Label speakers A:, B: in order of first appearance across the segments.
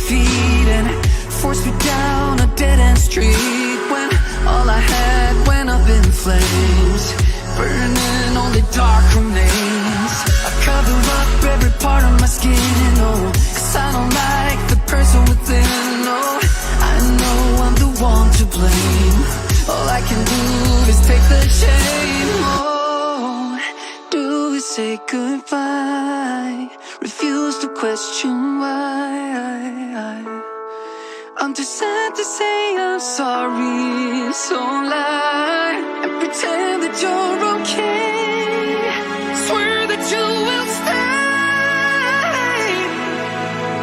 A: feet and forced me down a dead-end street, when all I had went up in flames, burning only dark remains. I cover up every part of my skin, oh, 'cause I don't like the person within, oh. I know I'm the one to blame. All I can do is take the shame, oh. Do we say goodbye? Refuse to question why. I'm too sad to say I'm sorry, so lie and pretend that you're okay. Swear that you will stay.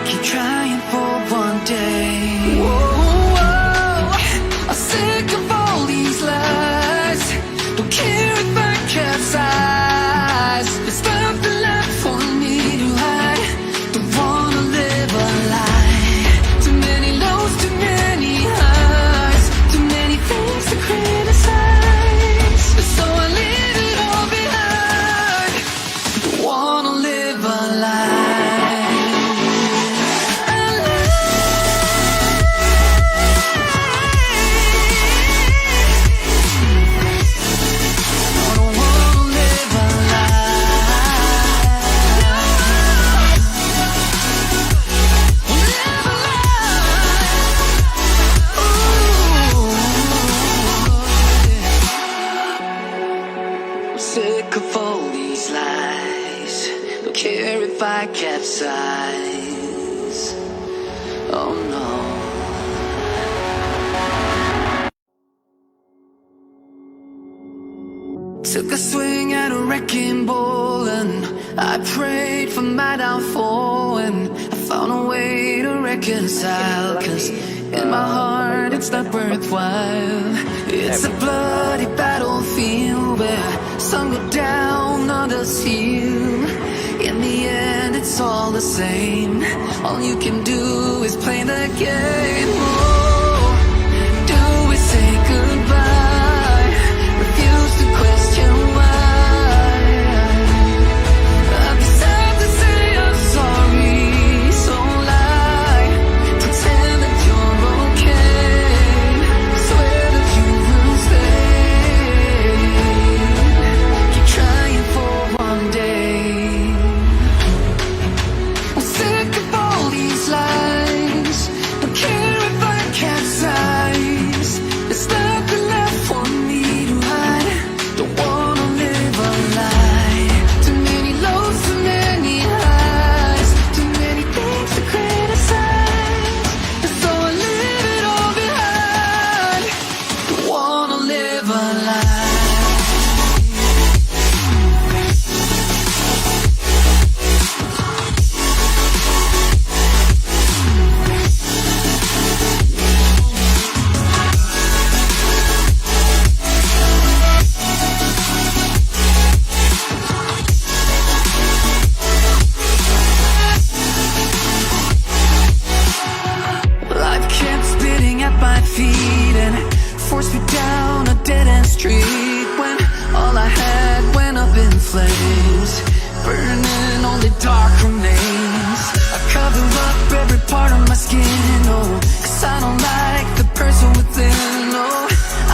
A: Keep trying for one day. Whoa, I'm sick of all these lies. Don't care if I capsize. There's nothing left for me to hide. Don't wanna live a lie. Too many lows, too many highs, too many things to criticize. So I leave it all behind. Don't wanna live a lie. Sick of all these lies. Don't care if I capsize. Oh no. Took a swing at a wrecking ball and I prayed for my downfall, and I found a way to reconcile, 'cause in my heart it's not worthwhile. It's a bloody battlefield where some go down, others heal. In the end it's all the same. All you can do is play the game. Oh, do we say goodbye? Refuse to question why. I'm sad to say I'm sorry, so lie. Pretend that you're okay. Swear that you will stay. Keep trying for one day. I'm sick of all these lies. Don't care if I capsize. There's nothing left for me to hide. Don't wanna live a lie. Too many lows, too many highs, too many things to criticize. So I leave it all behind. Don't wanna live a lie. Life kept spitting at my feet and forced me down a dead-end street, when all I had went up in flames, burning only dark remains. I cover up every part of my skin, oh, 'cause I don't like the person within, oh.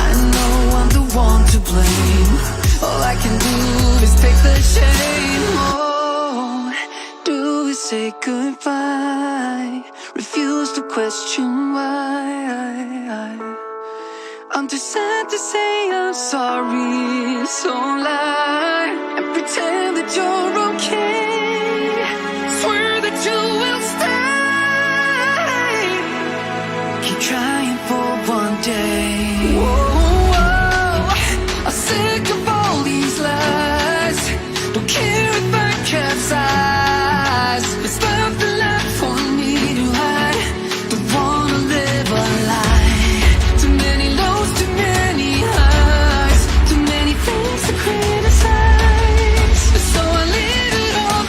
A: I know I'm the one to blame. All I can do is take the shame, oh. Do we say goodbye? Refuse to question why. I'm too sad to say I'm sorry, so lie and pretend that you're okay. Swear that you will stay. Keep trying for one day. Whoa, I'm sick of all these lies. Don't care if I capsize. There's nothing left for me to hide. Don't wanna live a lie. Too many lows, too many highs, too many things to criticize. So I leave it all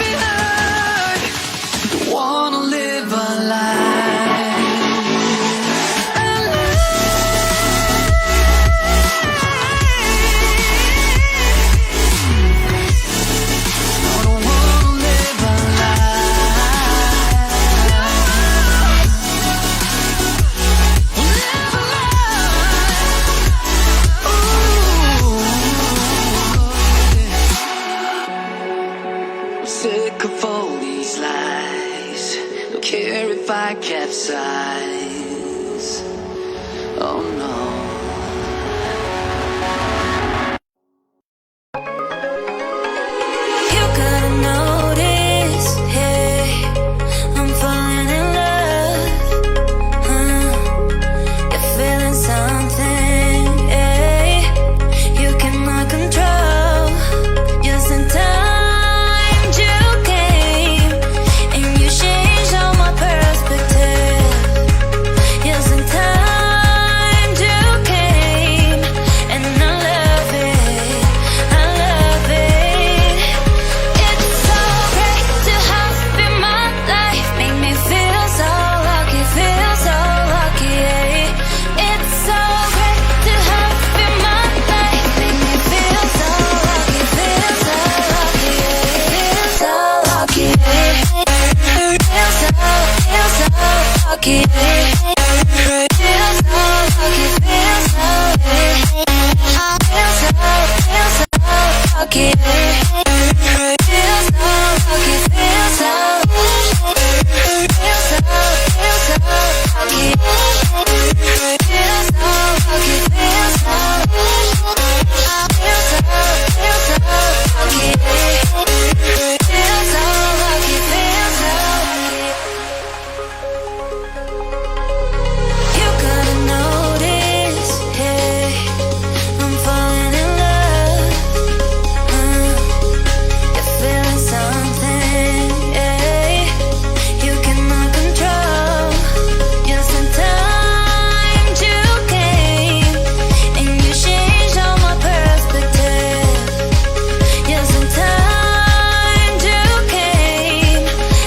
A: care if I capsize. Oh no. You gotta notice, hey, I'm falling in love. You're feeling something, hey, you cannot control. Just in time you came, and you changed all my perspective. Just in time you came, and I love it, I love it. It's so great to have in my life, make me feel so lucky, yeah. It's so great to have in my life, make me feel so lucky, yeah. Feel so lucky, yeah. Feel so lucky, yeah. Feel so lucky, feel so, feel so lucky, feel so lucky, feel so, feel so lucky, feel so lucky, feel so, feel so lucky, feel so lucky, feel so. You gotta notice, hey, I'm falling in love. You're feeling something, hey, you cannot control. Just in time you came, and you changed all my perspective. Just in time you came,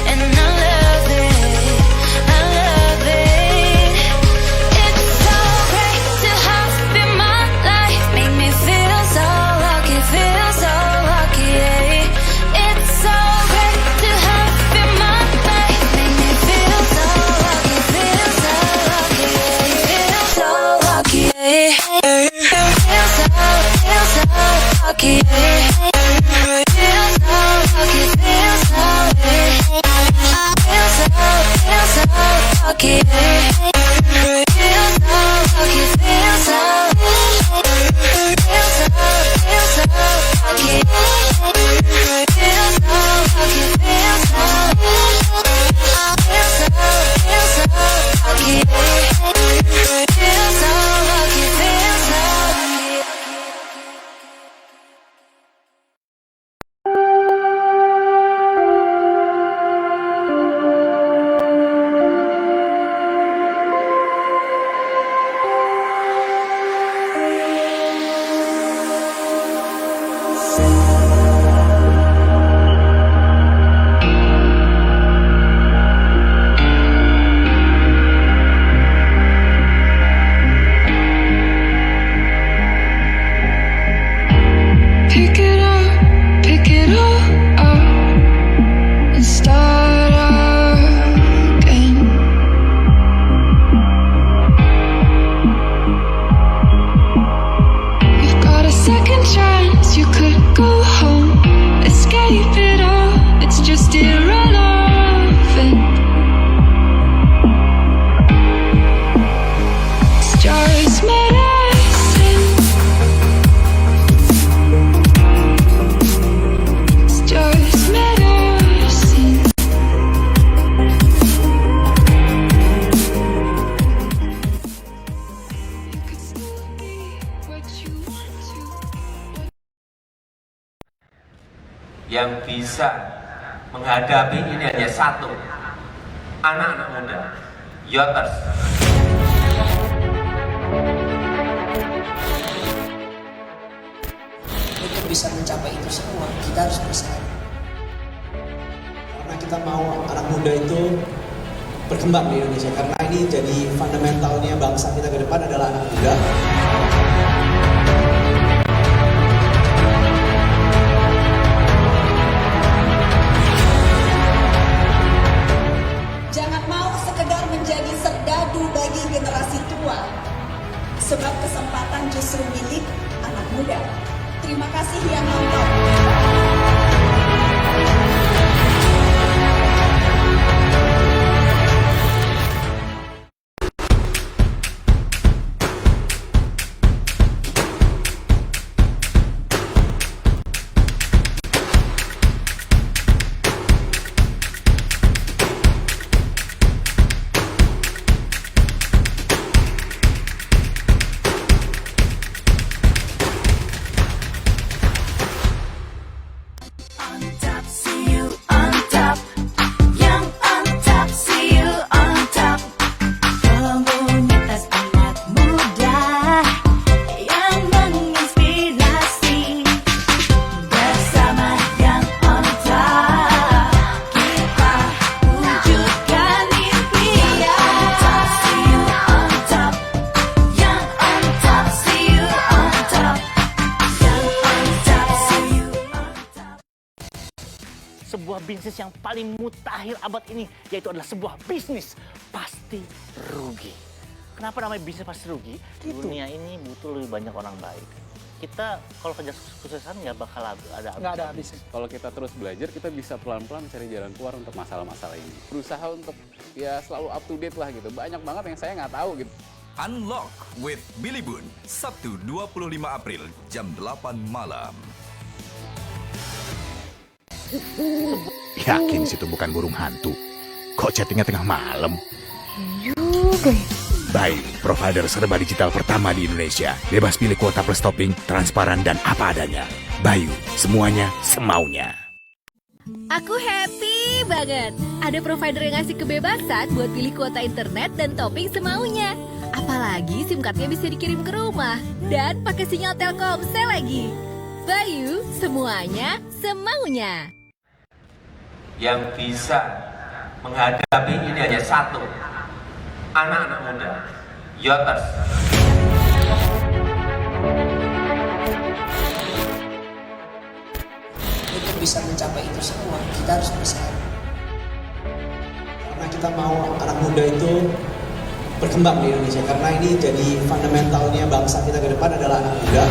A: and I love it, I love it. It's so great to have in my life, make me feel so lucky, yeah. It's so great to have in my life, make me feel so lucky, yeah. Feel so lucky, yeah. Feel so lucky, yeah. Feel so lucky, feel so, feel so lucky, yeah. Feel so lucky, feel so, feel so lucky, feel so lucky, feel so, feel so lucky, feel so lucky, feel so. Pick it all up and start again. You've got a second chance, you could go home, escape it all, it's just irrelevant. It's just medicine. It's just medicine. You could still be what you want to.
B: Yang bisa menghadapi ini hanya satu, anak-anak muda, Yoters.
C: Untuk bisa mencapai itu semua, kita harus bersatu. Karena kita mau anak muda itu berkembang di Indonesia. Karena ini jadi fundamentalnya bangsa kita ke depan adalah anak muda.
D: Jangan mau sekedar menjadi serdadu bagi generasi tua, sebab kesempatan justru milik anak muda. Terima kasih yang nonton.
E: bisnis yang paling mutakhir abad ini, yaitu adalah sebuah bisnis pasti rugi. Kenapa namanya bisnis pasti rugi? Dunia ini butuh lebih banyak orang baik. Kita kalau kerja suksesan nggak bakal ada habisnya.
F: Kalau kita terus belajar, kita bisa pelan-pelan cari jalan keluar untuk masalah-masalah ini. Berusaha untuk ya selalu up to date lah gitu. Banyak banget yang saya nggak tahu gitu.
G: Unlock with Billy Boon, Sabtu 25 April jam 8 malam.
H: Yakin situ bukan burung hantu? Kok chattingnya tengah malam?
I: Juga.
H: Bayu, provider serba digital pertama di Indonesia. Bebas pilih kuota plus topping, transparan dan apa adanya. Bayu, semuanya semaunya.
I: Aku happy banget. Ada provider yang ngasih kebebasan buat pilih kuota internet dan topping semaunya. Apalagi SIM cardnya bisa dikirim ke rumah. Dan pakai sinyal Telkomsel lagi. Bayu, semuanya semaunya.
B: Yang bisa menghadapi ini hanya satu, anak-anak muda, Yoters.
C: Untuk bisa mencapai itu semua, kita harus bersaing. Karena kita mau anak muda itu berkembang di Indonesia. Karena ini jadi fundamentalnya bangsa kita ke depan adalah anak muda.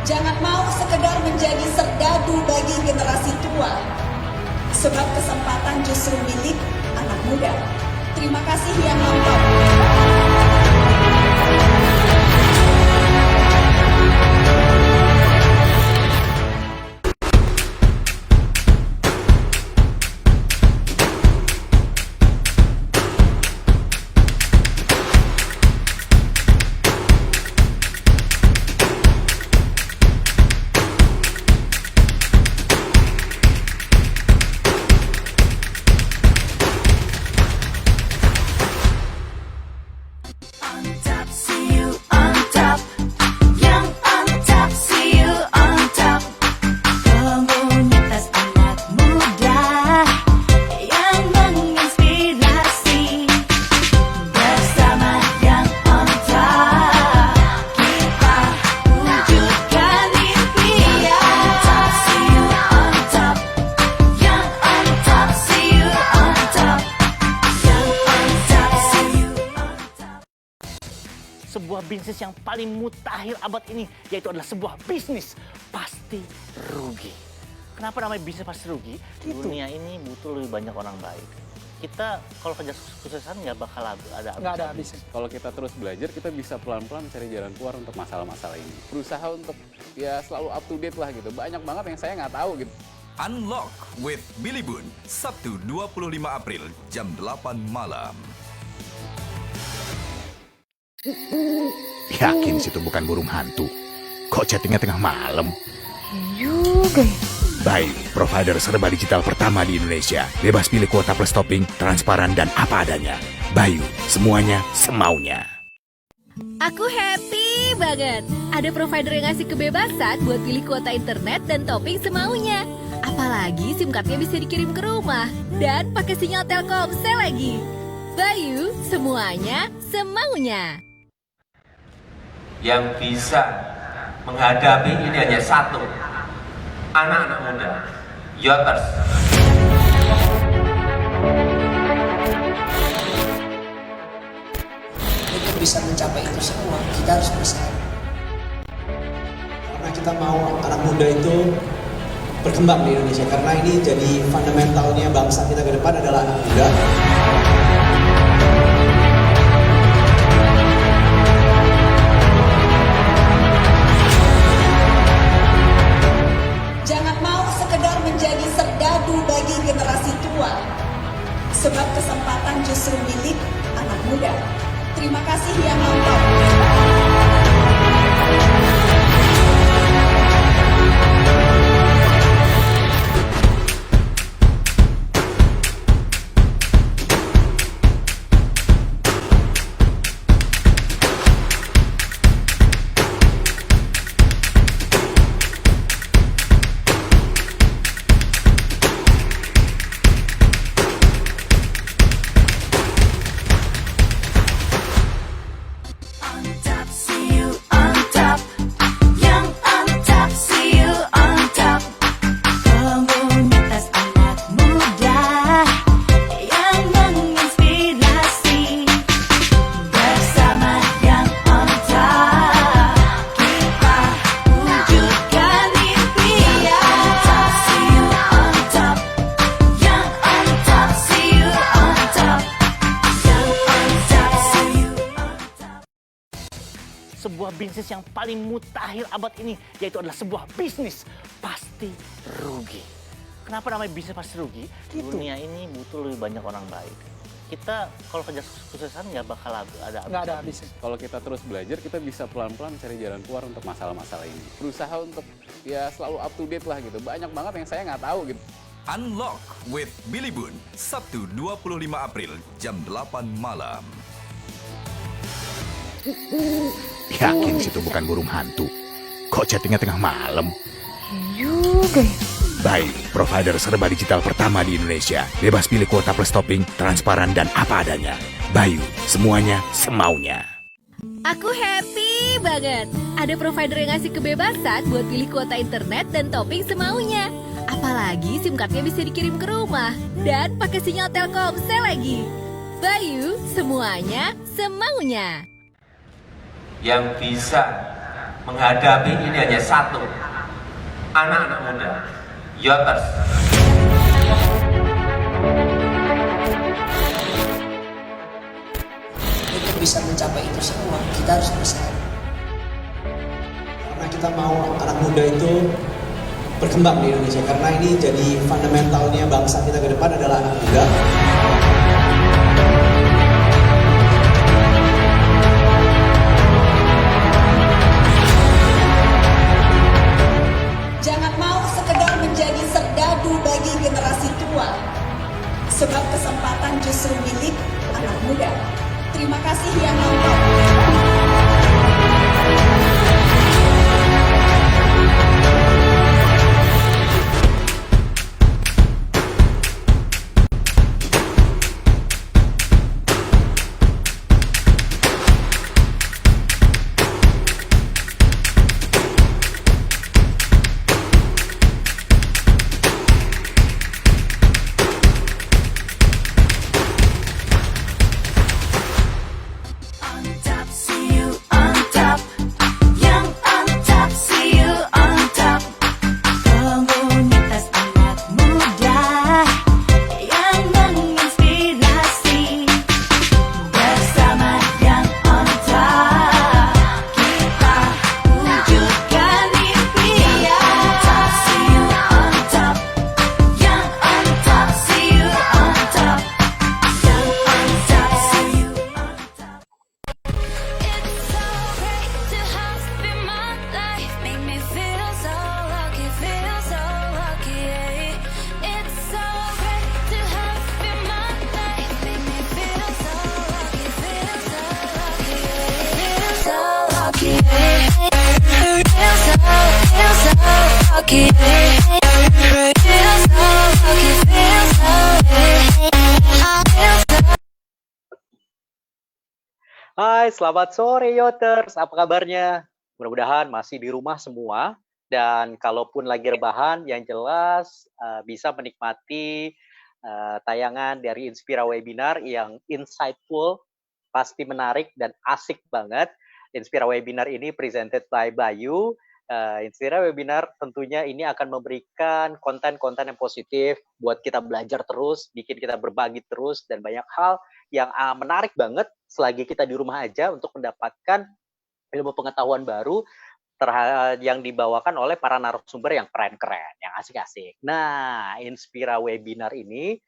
D: Jangan mau sekedar menjadi serdadu bagi generasi tua, sebab kesempatan justru milik anak muda. Terima kasih yang nonton.
E: Sebuah bisnis yang paling mutakhir abad ini, yaitu adalah sebuah bisnis pasti rugi. Kenapa namanya bisnis pasti rugi? Dunia ini butuh lebih banyak orang baik. Kita kalau kerja suksesan nggak bakal ada habisnya.
F: Kalau kita terus belajar, kita bisa pelan-pelan cari jalan keluar untuk masalah-masalah ini. Berusaha untuk ya selalu up to date lah gitu. Banyak banget yang saya nggak tahu gitu.
G: Unlock with Billy Boon, Sabtu 25 April jam 8 malam.
H: Yakin situ bukan burung hantu? Kok chattingnya tengah malam?
I: Juga.
H: Bayu, provider serba digital pertama di Indonesia. Bebas pilih kuota plus topping, transparan dan apa adanya. Bayu, semuanya semaunya.
I: Aku happy banget. Ada provider yang ngasih kebebasan buat pilih kuota internet dan topping semaunya. Apalagi SIM cardnya bisa dikirim ke rumah. Dan pakai sinyal Telkomsel lagi. Bayu, semuanya semaunya.
B: Yang bisa menghadapi ini hanya satu, anak-anak muda, Yoters.
C: Untuk bisa mencapai itu semua, kita harus bersaing. Karena kita mau anak muda itu berkembang di Indonesia. Karena ini jadi fundamentalnya bangsa kita ke depan adalah anak muda.
D: Jangan mau sekedar menjadi serdadu bagi generasi tua, sebab kesempatan justru milik anak muda. Terima kasih yang nonton.
E: sebuah bisnis yang paling mutakhir abad ini, yaitu adalah sebuah bisnis pasti rugi. Kenapa namanya bisnis pasti rugi? Dunia ini butuh lebih banyak orang baik. Kita kalau kerja kesuksesan nggak bakal ada habisnya.
F: Kalau kita terus belajar, kita bisa pelan-pelan cari jalan keluar untuk masalah-masalah ini. Berusaha untuk ya selalu up to date lah gitu. Banyak banget yang saya nggak tahu gitu.
G: Unlock with Billy Boon, Sabtu 25 April jam 8 malam.
H: Yakin situ bukan burung hantu? Kok chattingnya tengah malam?
I: Juga ya.
H: Bayu, provider serba digital pertama di Indonesia. Bebas pilih kuota plus topping, transparan dan apa adanya. Bayu, semuanya semaunya.
I: Aku happy banget. Ada provider yang ngasih kebebasan buat pilih kuota internet dan topping semaunya. Apalagi SIM cardnya bisa dikirim ke rumah. Dan pakai sinyal Telkomsel lagi. Bayu, semuanya semaunya.
B: Yang bisa menghadapi ini hanya satu, anak-anak muda, Yoters.
C: Untuk bisa mencapai itu semua, kita harus bersatu. Karena kita mau anak muda itu berkembang di Indonesia. Karena ini jadi fundamentalnya bangsa kita ke depan adalah anak muda.
D: Jangan mau sekedar menjadi serdadu bagi generasi tua, sebab kesempatan justru milik anak muda. Terima kasih yang nonton.
J: Hai, selamat sore Yoters. Apa kabarnya? Mudah-mudahan masih di rumah semua. Dan kalaupun lagi rebahan, yang jelas bisa menikmati tayangan dari Inspira Webinar yang insightful, pasti menarik dan asik banget. Inspira Webinar ini presented by Bayu. Inspira Webinar tentunya ini akan memberikan konten-konten yang positif buat kita belajar terus, bikin kita berbagi terus, dan banyak hal yang menarik banget selagi kita di rumah aja untuk mendapatkan ilmu pengetahuan baru yang dibawakan oleh para narasumber yang keren-keren, yang asik-asik. Nah, Inspira Webinar ini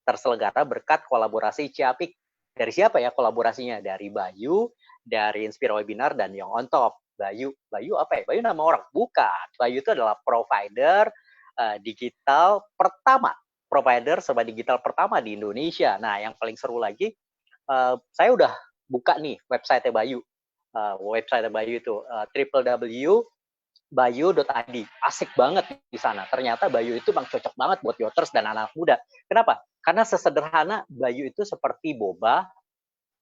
J: terselenggara berkat kolaborasi Ciapik. Dari siapa ya kolaborasinya? Dari Bayu, dari Inspira Webinar, dan yang on top. Bayu apa ya? Bayu nama orang? Bukan. Bayu itu adalah provider digital pertama. Provider serba digital pertama di Indonesia. Nah, yang paling seru lagi, saya udah buka nih website Bayu. Website Bayu itu www.bayu.id. Asik banget di sana. Ternyata Bayu itu memang cocok banget buat Yoters dan anak muda. Kenapa? Karena sesederhana Bayu itu seperti boba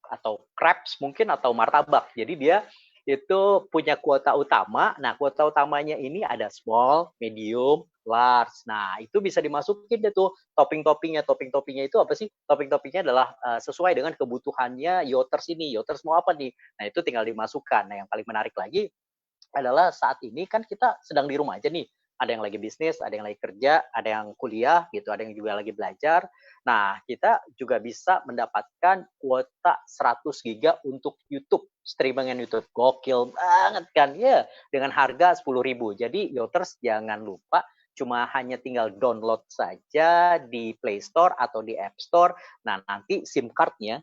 J: atau crepes mungkin atau martabak. Jadi dia itu punya kuota utama. Nah, kuota utamanya ini ada small, medium, large. Nah, itu bisa dimasukin deh tuh topping-toppingnya. Topping-toppingnya itu apa sih? Topping-toppingnya adalah sesuai dengan kebutuhannya Yoters ini. Yoters mau apa nih? Nah, itu tinggal dimasukkan. Nah, yang paling menarik lagi adalah saat ini kan kita sedang di rumah aja nih. ada yang lagi bisnis, ada yang lagi kerja, ada yang kuliah gitu, ada yang juga lagi belajar. Nah, kita juga bisa mendapatkan kuota 100 giga untuk YouTube, streamingan YouTube. Gokil banget kan? Ya, dengan harga 10.000. Jadi, Yoters jangan lupa cuma hanya tinggal download saja di Play Store atau di App Store. Nah, nanti SIM card-nya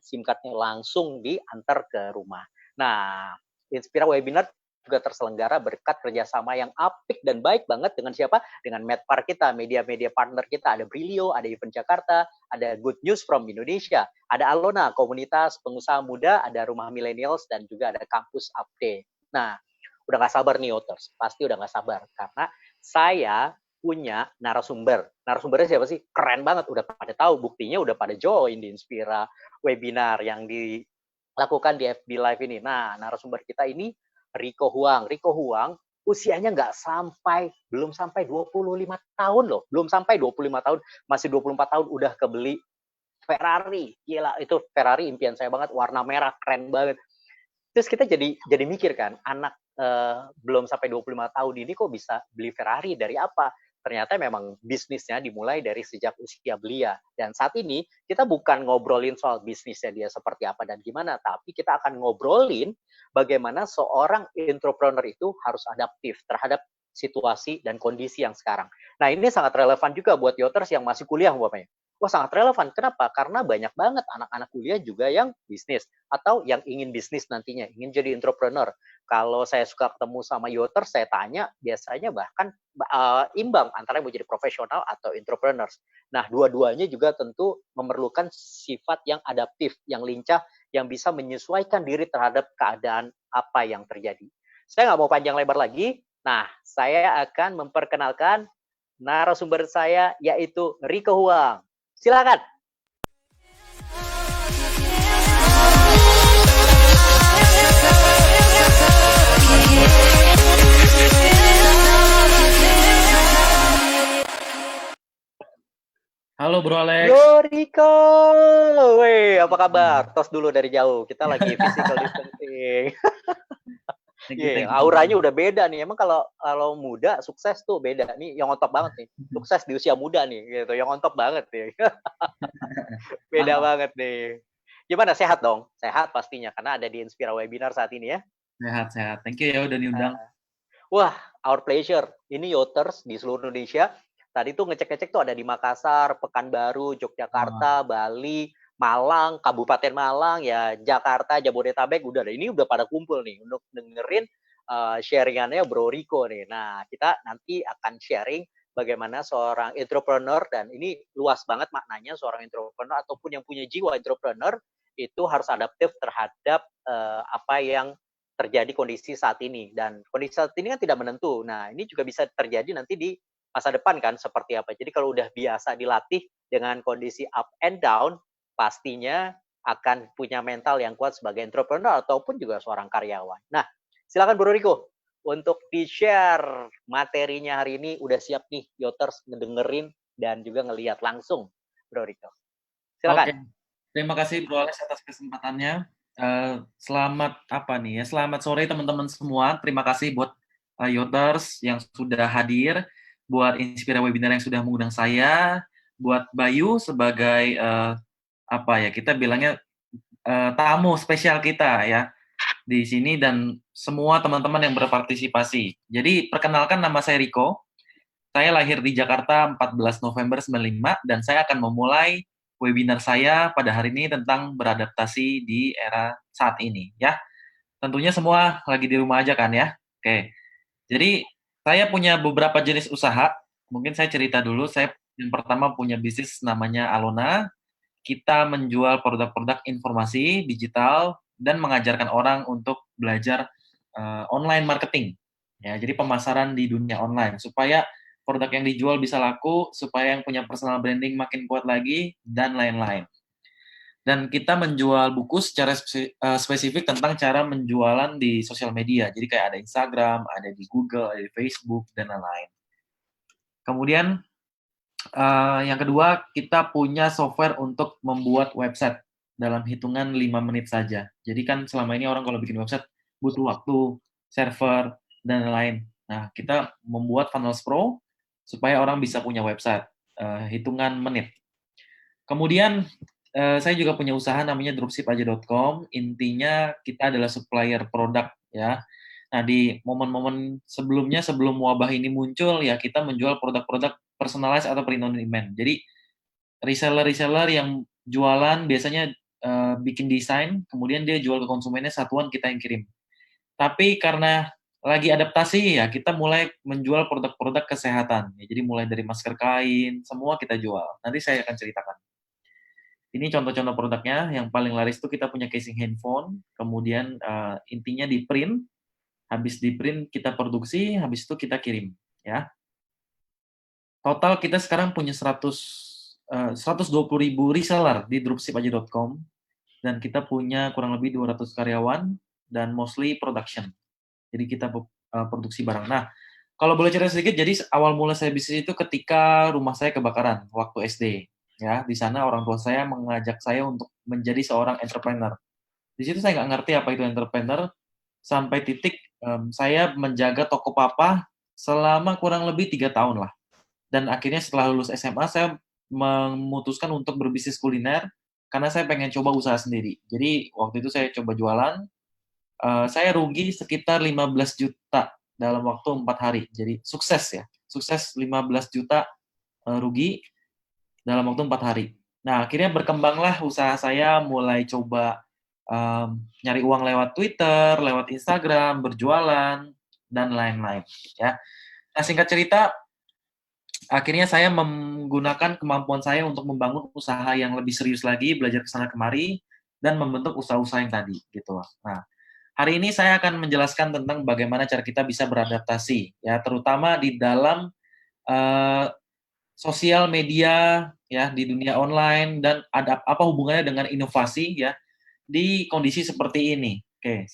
J: langsung diantar ke rumah. Nah, Inspira Webinar juga terselenggara berkat kerjasama yang apik dan baik banget dengan siapa? Dengan Medpar kita, media-media partner kita. Ada Brilio, ada Event Jakarta, ada Good News from Indonesia, ada Alona, komunitas pengusaha muda, ada Rumah Millennials, dan juga ada Kampus Update. Nah, udah gak sabar nih, Yoters. Pasti udah gak sabar. Karena saya punya narasumber. Narasumbernya siapa sih? Keren banget. Udah pada tahu, buktinya udah pada join di Inspira Webinar yang dilakukan di FB Live ini. Nah, narasumber kita ini Rico Huang. Rico Huang usianya belum sampai 25 tahun loh. Belum sampai 25 tahun, masih 24 tahun udah kebeli Ferrari. Gila, itu Ferrari impian saya banget, warna merah, keren banget. Terus kita jadi mikir kan, anak belum sampai 25 tahun ini kok bisa beli Ferrari, dari apa? Ternyata memang bisnisnya dimulai dari sejak usia belia. Dan saat ini kita bukan ngobrolin soal bisnisnya dia seperti apa dan gimana, tapi kita akan ngobrolin bagaimana seorang entrepreneur itu harus adaptif terhadap situasi dan kondisi yang sekarang. Nah, ini sangat relevan juga buat Yoters yang masih kuliah umpamanya. Wah, sangat relevan. Kenapa? Karena banyak banget anak-anak kuliah juga yang bisnis atau yang ingin bisnis nantinya, ingin jadi entrepreneur. Kalau saya suka ketemu sama Yoters, saya tanya, biasanya bahkan imbang antara mau jadi profesional atau entrepreneurs. Nah, dua-duanya juga tentu memerlukan sifat yang adaptif, yang lincah, yang bisa menyesuaikan diri terhadap keadaan apa yang terjadi. Saya nggak mau panjang lebar lagi. Nah, saya akan memperkenalkan narasumber saya, yaitu Rico Huang. Silakan.
K: Halo Bro Alex.
J: Yo Rico, weh apa kabar? Tos dulu dari jauh, kita lagi physical distancing. Yeah, auranya udah beda nih. Emang kalau muda sukses tuh beda nih. Yang on top banget nih. Sukses di usia muda nih, gitu. Yang on top banget nih. Beda banget nih. Gimana, sehat dong? Sehat pastinya karena ada di Inspira Webinar saat ini ya.
K: Sehat. Thank you ya udah diundang.
J: Wah, our pleasure. Ini Yoters di seluruh Indonesia. Tadi tuh ngecek-ngecek tuh ada di Makassar, Pekanbaru, Yogyakarta, Bali, Malang, Kabupaten Malang, ya Jakarta, Jabodetabek, udah ada. Ini udah pada kumpul nih untuk dengerin sharingannya Bro Rico nih. Nah, kita nanti akan sharing bagaimana seorang entrepreneur, dan ini luas banget maknanya, seorang entrepreneur ataupun yang punya jiwa entrepreneur itu harus adaptif terhadap apa yang terjadi kondisi saat ini. Dan kondisi saat ini kan tidak menentu. Nah, ini juga bisa terjadi nanti di masa depan kan seperti apa. Jadi kalau udah biasa dilatih dengan kondisi up and down, pastinya akan punya mental yang kuat sebagai entrepreneur ataupun juga seorang karyawan. Nah, silakan Bro Rico untuk di-share materinya hari ini. Udah siap nih Yoters ngedengerin dan juga ngelihat langsung, Bro Rico. Silakan.
K: Oke. Terima kasih Bro Alex atas kesempatannya. Selamat sore teman-teman semua. Terima kasih buat Yoters yang sudah hadir, buat Inspira Webinar yang sudah mengundang saya, buat Bayu sebagai kita bilangnya tamu spesial kita ya di sini, dan semua teman-teman yang berpartisipasi. Jadi perkenalkan, nama saya Rico. Saya lahir di Jakarta 14 November 95 dan saya akan memulai webinar saya pada hari ini tentang beradaptasi di era saat ini ya. Tentunya semua lagi di rumah aja kan ya. Oke. Jadi saya punya beberapa jenis usaha. Mungkin saya cerita dulu. Saya yang pertama punya bisnis namanya Alona. Kita menjual produk-produk informasi digital dan mengajarkan orang untuk belajar online marketing. Ya, jadi pemasaran di dunia online supaya produk yang dijual bisa laku, supaya yang punya personal branding makin kuat lagi, dan lain-lain. Dan kita menjual buku secara spesifik tentang cara menjualan di sosial media. Jadi kayak ada Instagram, ada di Google, ada di Facebook, dan lain-lain. Kemudian yang kedua, kita punya software untuk membuat website dalam hitungan 5 menit saja. Jadi kan selama ini orang kalau bikin website butuh waktu, server, dan lain-lain. Nah, kita membuat Funnels Pro supaya orang bisa punya website, hitungan menit. Kemudian saya juga punya usaha namanya dropshipaja.com. Intinya kita adalah supplier produk ya. Nah, di momen-momen sebelumnya, sebelum wabah ini muncul, ya kita menjual produk-produk personalized atau print on demand. Jadi reseller-reseller yang jualan biasanya bikin desain, kemudian dia jual ke konsumennya satuan, kita yang kirim. Tapi karena lagi adaptasi ya, kita mulai menjual produk-produk kesehatan. Ya, jadi mulai dari masker kain, semua kita jual. Nanti saya akan ceritakan. Ini contoh-contoh produknya. Yang paling laris itu kita punya casing handphone, kemudian intinya di print, habis di print kita produksi, habis itu kita kirim. Ya. Total kita sekarang punya 120.000 reseller di dropshipaja.com, dan kita punya kurang lebih 200 karyawan, dan mostly production. Jadi kita produksi barang. Nah, kalau boleh cerita sedikit, jadi awal mula saya bisnis itu ketika rumah saya kebakaran waktu SD. Ya, di sana orang tua saya mengajak saya untuk menjadi seorang entrepreneur. Di situ saya nggak ngerti apa itu entrepreneur, sampai titik saya menjaga toko papa selama kurang lebih 3 tahun lah. Dan akhirnya setelah lulus SMA, saya memutuskan untuk berbisnis kuliner, karena saya pengen coba usaha sendiri. Jadi waktu itu saya coba jualan, saya rugi sekitar 15 juta dalam waktu 4 hari. Jadi sukses ya, sukses 15 juta rugi dalam waktu 4 hari. Nah, akhirnya berkembanglah usaha saya, mulai coba nyari uang lewat Twitter, lewat Instagram, berjualan, dan lain-lain. Ya. Nah, singkat cerita, akhirnya saya menggunakan kemampuan saya untuk membangun usaha yang lebih serius lagi, belajar ke sana kemari, dan membentuk usaha-usaha yang tadi. Gitu. Nah, hari ini saya akan menjelaskan tentang bagaimana cara kita bisa beradaptasi, ya, terutama di dalam sosial media, ya, di dunia online, dan ada apa hubungannya dengan inovasi, ya, di kondisi seperti ini. Oke.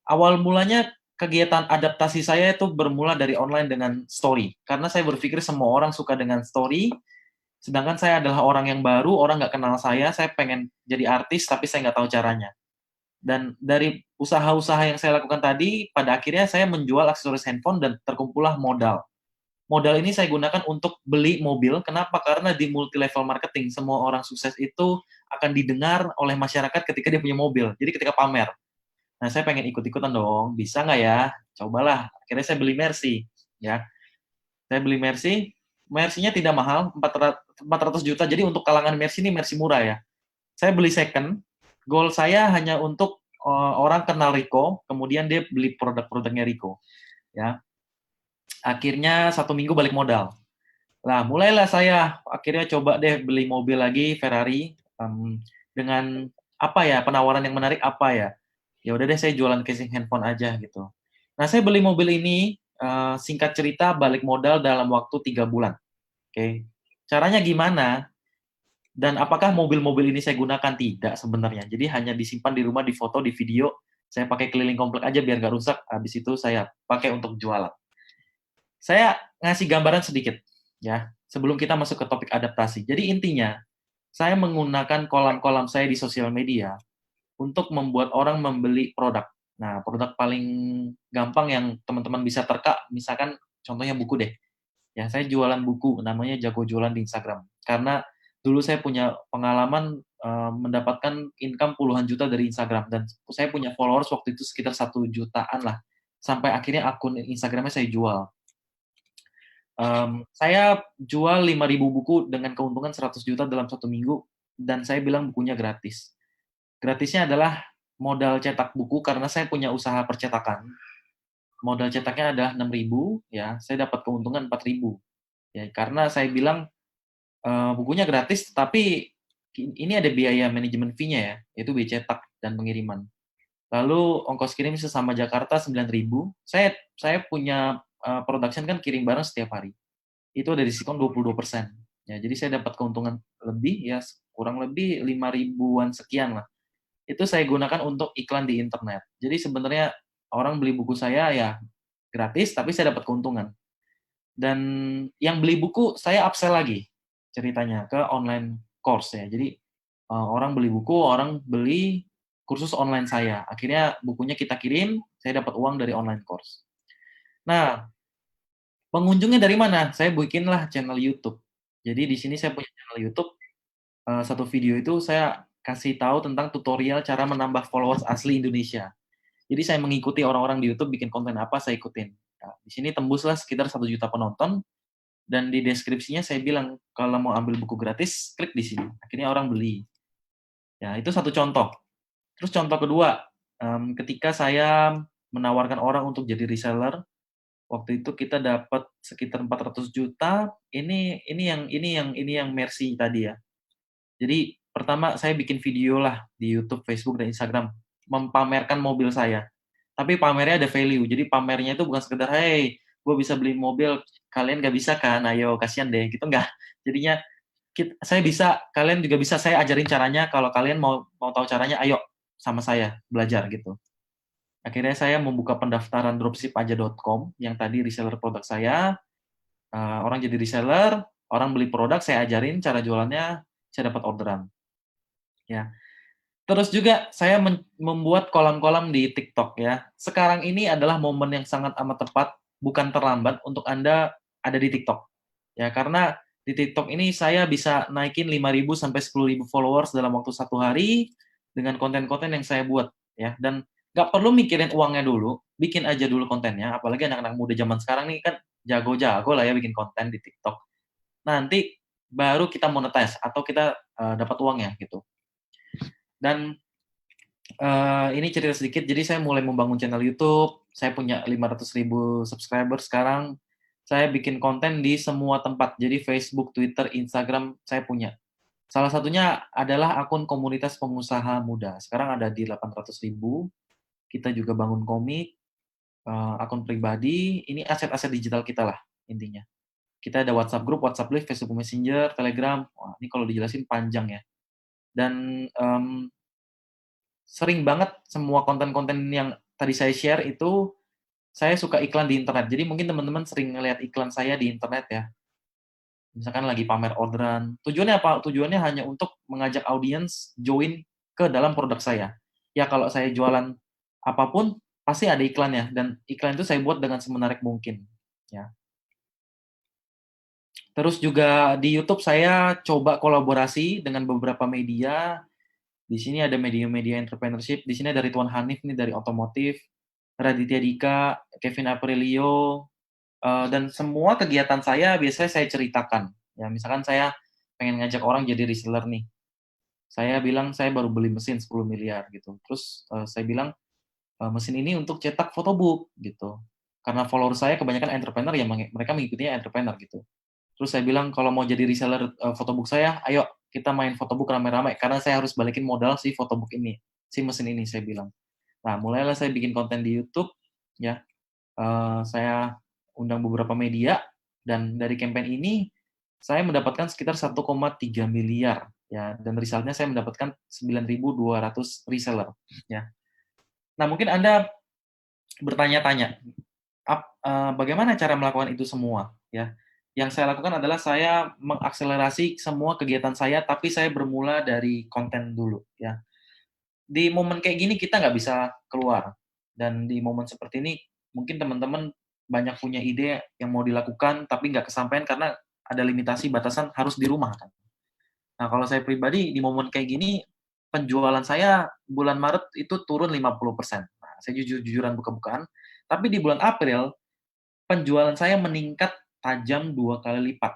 K: Awal mulanya kegiatan adaptasi saya itu bermula dari online dengan story, karena saya berpikir semua orang suka dengan story, sedangkan saya adalah orang yang baru, orang nggak kenal saya pengen jadi artis, tapi saya nggak tahu caranya. Dan dari usaha-usaha yang saya lakukan tadi, pada akhirnya saya menjual aksesoris handphone dan terkumpullah modal. Modal ini saya gunakan untuk beli mobil. Kenapa? Karena di multi level marketing, semua orang sukses itu akan didengar oleh masyarakat ketika dia punya mobil. Jadi ketika pamer. Nah, saya pengen ikut-ikutan dong. Bisa nggak ya? Cobalah. Akhirnya saya beli Mercy. Ya. Saya beli Mercy. Mercy-nya tidak mahal, 400 juta. Jadi untuk kalangan Mercy ini Mercy murah ya. Saya beli second. Goal saya hanya untuk orang kenal Rico, kemudian dia beli produk-produknya Rico. Ya. Akhirnya 1 minggu balik modal. Nah, mulailah saya akhirnya coba deh beli mobil lagi, Ferrari, dengan apa ya, penawaran yang menarik apa ya. Ya udah deh saya jualan casing handphone aja gitu. Nah, saya beli mobil ini, singkat cerita balik modal dalam waktu 3 bulan. Oke. Caranya gimana? Dan apakah mobil-mobil ini saya gunakan? Tidak sebenarnya. Jadi hanya disimpan di rumah, di foto, di video. Saya pakai keliling komplek aja biar nggak rusak. Habis itu saya pakai untuk jualan. Saya ngasih gambaran sedikit, ya, sebelum kita masuk ke topik adaptasi. Jadi intinya, saya menggunakan kolam-kolam saya di sosial media untuk membuat orang membeli produk. Nah, produk paling gampang yang teman-teman bisa terka, misalkan contohnya buku deh. Ya, saya jualan buku, namanya Jago Jualan di Instagram. Karena dulu saya punya pengalaman mendapatkan income puluhan juta dari Instagram, dan saya punya followers waktu itu sekitar 1 jutaan lah. Sampai akhirnya akun Instagramnya saya jual. Saya jual 5.000 buku dengan keuntungan 100 juta dalam 1 minggu, dan saya bilang bukunya gratis. Gratisnya adalah modal cetak buku, karena saya punya usaha percetakan. Modal cetaknya adalah 6.000, ya, saya dapat keuntungan 4.000. Ya, karena saya bilang bukunya gratis, tapi ini ada biaya manajemen fee-nya ya, yaitu biaya cetak dan pengiriman. Lalu ongkos kirim sesama Jakarta 9.000. Saya punya production kan kirim barang setiap hari. Itu ada diskon 22%. Ya, jadi saya dapat keuntungan lebih ya, kurang lebih 5.000-an sekian lah. Itu saya gunakan untuk iklan di internet. Jadi sebenarnya orang beli buku saya ya gratis, tapi saya dapat keuntungan. Dan yang beli buku saya upsell lagi ceritanya ke online course ya. Jadi orang beli buku, orang beli kursus online saya. Akhirnya bukunya kita kirim, saya dapat uang dari online course. Nah, Pengunjungnya dari mana? Saya bikinlah channel YouTube. Jadi di sini saya punya channel YouTube, satu video itu saya kasih tahu tentang tutorial cara menambah followers asli Indonesia. Jadi saya mengikuti orang-orang di YouTube bikin konten apa, saya ikutin. Nah, di sini tembuslah sekitar 1 juta penonton, dan di deskripsinya saya bilang, kalau mau ambil buku gratis, klik di sini. Akhirnya orang beli. Ya, itu satu contoh. Terus contoh kedua, ketika saya menawarkan orang untuk jadi reseller, waktu itu kita dapat sekitar 400 juta. Ini yang Mercy tadi ya. Jadi pertama saya bikin video lah di YouTube, Facebook, dan Instagram mempamerkan mobil saya. Tapi pamernya ada value. Jadi pamernya itu bukan sekedar, hey, gue bisa beli mobil, kalian gak bisa kan? Ayo, kasihan deh. Gitu enggak. Jadinya saya bisa, kalian juga bisa, saya ajarin caranya. Kalau kalian mau tahu caranya, ayo sama saya belajar gitu. Akhirnya saya membuka pendaftaran dropshipaja.com yang tadi reseller produk saya. Orang jadi reseller, orang beli produk, saya ajarin cara jualannya, saya dapat orderan. Ya. Terus juga saya membuat kolam-kolam di TikTok ya. Sekarang ini adalah momen yang sangat amat tepat, bukan terlambat untuk Anda ada di TikTok. Ya, karena di TikTok ini saya bisa naikin 5.000 sampai 10.000 followers dalam waktu 1 hari dengan konten-konten yang saya buat ya. Dan nggak perlu mikirin uangnya dulu, bikin aja dulu kontennya. Apalagi anak-anak muda zaman sekarang nih kan jago-jago lah ya bikin konten di TikTok. Nanti baru kita monetize atau kita dapat uangnya gitu. Dan ini cerita sedikit, jadi saya mulai membangun channel YouTube, saya punya 500.000 subscriber sekarang, saya bikin konten di semua tempat, jadi Facebook, Twitter, Instagram, saya punya. Salah satunya adalah akun komunitas pengusaha muda, sekarang ada di 800.000, kita juga bangun komik, akun pribadi, ini aset-aset digital kita lah, intinya. Kita ada WhatsApp group, WhatsApp live, Facebook Messenger, Telegram, wah ini kalau dijelasin panjang ya. Dan sering banget semua konten-konten yang tadi saya share itu, saya suka iklan di internet. Jadi mungkin teman-teman sering ngelihat iklan saya di internet ya. Misalkan lagi pamer orderan. Tujuannya apa? Tujuannya hanya untuk mengajak audiens join ke dalam produk saya. Ya kalau saya jualan apapun, pasti ada iklannya. Dan iklan itu saya buat dengan semenarik mungkin. Ya. Terus juga di YouTube saya coba kolaborasi dengan beberapa media. Di sini ada media-media entrepreneurship. Di sini ada Ridwan Hanif nih dari otomotif, Raditya Dika, Kevin Aprilio, dan semua kegiatan saya biasanya saya ceritakan. Ya, misalkan saya pengen ngajak orang jadi reseller nih. Saya bilang saya baru beli mesin 10 miliar gitu. Terus saya bilang mesin ini untuk cetak photobook gitu. Karena follower saya kebanyakan entrepreneur ya mereka mengikutinya entrepreneur gitu. Terus saya bilang kalau mau jadi reseller photobook saya, ayo kita main photobook rame-rame karena saya harus balikin modal si photobook ini, si mesin ini saya bilang. Nah, mulailah saya bikin konten di YouTube ya. Saya undang beberapa media dan dari campaign ini saya mendapatkan sekitar 1,3 miliar ya, dan resultnya saya mendapatkan 9.200 reseller ya. Nah, mungkin Anda bertanya-tanya bagaimana cara melakukan itu semua ya. Yang saya lakukan adalah saya mengakselerasi semua kegiatan saya, tapi saya bermula dari konten dulu ya. Di momen kayak gini kita nggak bisa keluar, dan di momen seperti ini mungkin teman-teman banyak punya ide yang mau dilakukan, tapi nggak kesampaian karena ada limitasi batasan harus di rumah kan. Nah kalau saya pribadi di momen kayak gini penjualan saya bulan Maret itu turun 50%. Nah, saya jujur-jujuran buka-bukaan, tapi di bulan April penjualan saya meningkat tajam 2 kali lipat.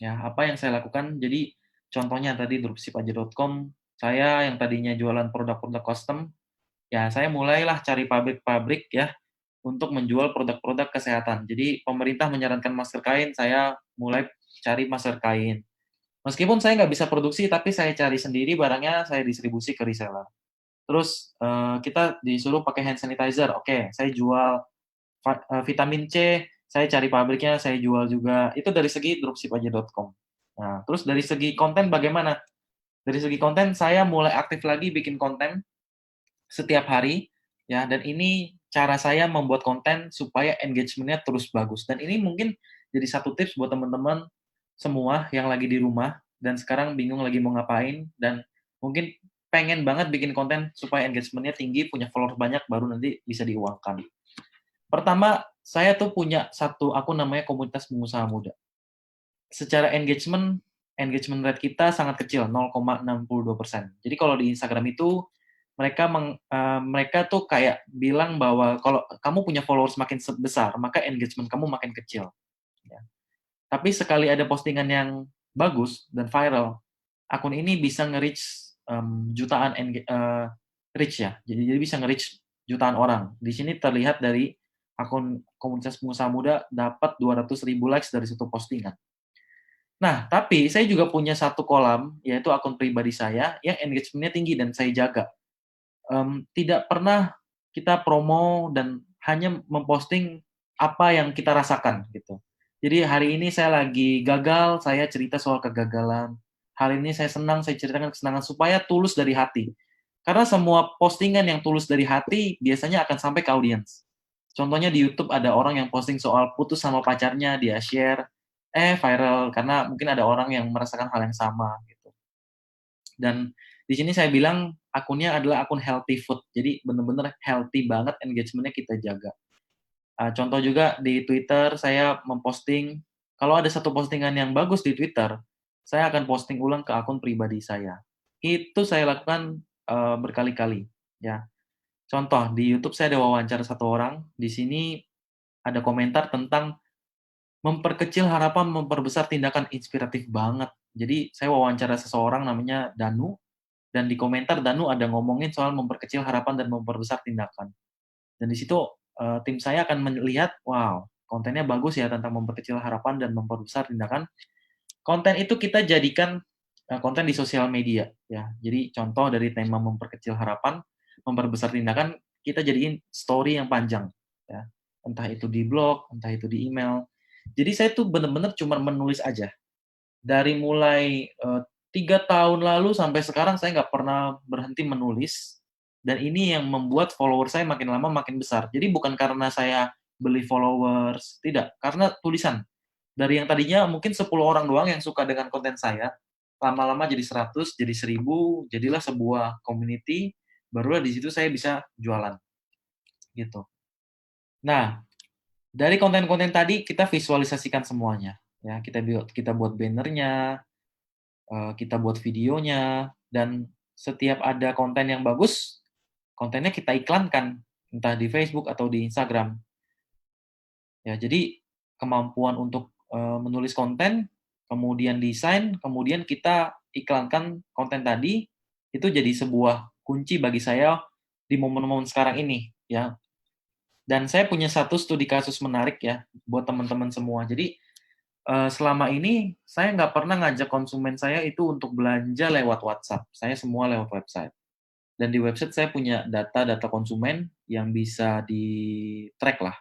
K: Ya, apa yang saya lakukan? Jadi contohnya tadi dropshipaja.com, saya yang tadinya jualan produk-produk custom, ya saya mulailah cari pabrik-pabrik ya untuk menjual produk-produk kesehatan. Jadi pemerintah menyarankan masker kain, saya mulai cari masker kain. Meskipun saya nggak bisa produksi, tapi saya cari sendiri barangnya, saya distribusi ke reseller. Terus kita disuruh pakai hand sanitizer, oke, saya jual vitamin C, saya cari pabriknya, saya jual juga. Itu dari segi dropshipaja.com. Nah, terus dari segi konten bagaimana? Dari segi konten, saya mulai aktif lagi bikin konten setiap hari, ya. Dan ini cara saya membuat konten supaya engagement-nya terus bagus. Dan ini mungkin jadi satu tips buat teman-teman semua yang lagi di rumah dan sekarang bingung lagi mau ngapain dan mungkin pengen banget bikin konten supaya engagement-nya tinggi, punya follower banyak, baru nanti bisa diuangkan. Pertama, saya tuh punya satu akun namanya komunitas pengusaha muda. Secara engagement rate kita sangat kecil, 0,62%. Jadi kalau di Instagram itu mereka tuh kayak bilang bahwa kalau kamu punya followers makin besar, maka engagement kamu makin kecil. Ya. Tapi sekali ada postingan yang bagus dan viral, akun ini bisa nge-reach jutaan reach ya. Jadi bisa nge-reach jutaan orang. Di sini terlihat dari akun komunitas pengusaha muda dapat 200.000 likes dari satu postingan. Nah, tapi saya juga punya satu kolam, yaitu akun pribadi saya, yang engagement-nya tinggi dan saya jaga. Tidak pernah kita promo dan hanya memposting apa yang kita rasakan, gitu. Jadi hari ini saya lagi gagal, saya cerita soal kegagalan. Hari ini saya senang, saya ceritakan kesenangan, supaya tulus dari hati. Karena semua postingan yang tulus dari hati, biasanya akan sampai ke audiens. Contohnya di YouTube ada orang yang posting soal putus sama pacarnya, dia share, viral karena mungkin ada orang yang merasakan hal yang sama gitu. Dan di sini saya bilang akunnya adalah akun healthy food. Jadi benar-benar healthy banget, engagement-nya kita jaga. Contoh juga di Twitter saya memposting, kalau ada satu postingan yang bagus di Twitter, saya akan posting ulang ke akun pribadi saya. Itu saya lakukan berkali-kali ya. Contoh di YouTube saya ada wawancara satu orang, di sini ada komentar tentang memperkecil harapan, memperbesar tindakan, inspiratif banget. Jadi saya wawancara seseorang namanya Danu, dan di komentar Danu ada ngomongin soal memperkecil harapan dan memperbesar tindakan. Dan di situ tim saya akan melihat, wow, kontennya bagus ya tentang memperkecil harapan dan memperbesar tindakan. Konten itu kita jadikan konten di sosial media ya. Jadi contoh dari tema memperkecil harapan, memperbesar tindakan, kita jadiin story yang panjang ya. Entah itu di blog, entah itu di email. Jadi saya tuh benar-benar cuma menulis aja. Dari mulai 3 tahun lalu sampai sekarang saya nggak pernah berhenti menulis. Dan ini yang membuat follower saya makin lama makin besar. Jadi bukan karena saya beli followers, tidak. Karena tulisan. Dari yang tadinya mungkin 10 orang doang yang suka dengan konten saya, lama-lama jadi 100, jadi 1000, jadilah sebuah community, barulah di situ saya bisa jualan. Gitu. Nah, dari konten-konten tadi kita visualisasikan semuanya ya, kita buat bannernya, kita buat videonya, dan setiap ada konten yang bagus, kontennya kita iklankan entah di Facebook atau di Instagram. Ya, jadi kemampuan untuk menulis konten, kemudian desain, kemudian kita iklankan konten tadi, itu jadi sebuah kunci bagi saya di momen-momen sekarang ini ya. Dan saya punya satu studi kasus menarik ya, buat teman-teman semua. Jadi, selama ini saya nggak pernah ngajak konsumen saya itu untuk belanja lewat WhatsApp. Saya semua lewat website. Dan di website saya punya data-data konsumen yang bisa di-track lah.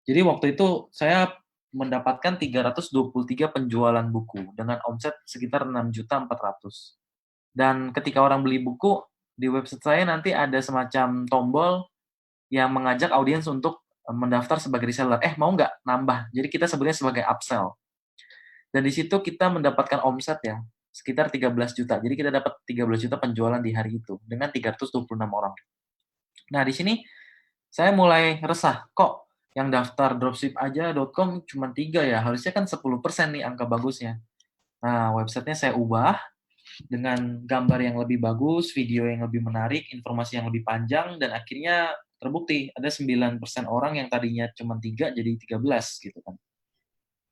K: Jadi waktu itu saya mendapatkan 323 penjualan buku dengan omset sekitar 6.400.000. Dan ketika orang beli buku, di website saya nanti ada semacam tombol yang mengajak audiens untuk mendaftar sebagai reseller. Mau nggak nambah? Jadi kita sebenarnya sebagai upsell. Dan di situ kita mendapatkan omset ya, sekitar 13 juta. Jadi kita dapat 13 juta penjualan di hari itu dengan 326 orang. Nah, di sini saya mulai resah. Kok yang daftar dropship aja.com cuma 3 ya? Harusnya kan 10% nih angka bagusnya. Nah, websitenya saya ubah dengan gambar yang lebih bagus, video yang lebih menarik, informasi yang lebih panjang, dan akhirnya terbukti ada 9% orang yang tadinya cuma 3 jadi 13 gitu kan.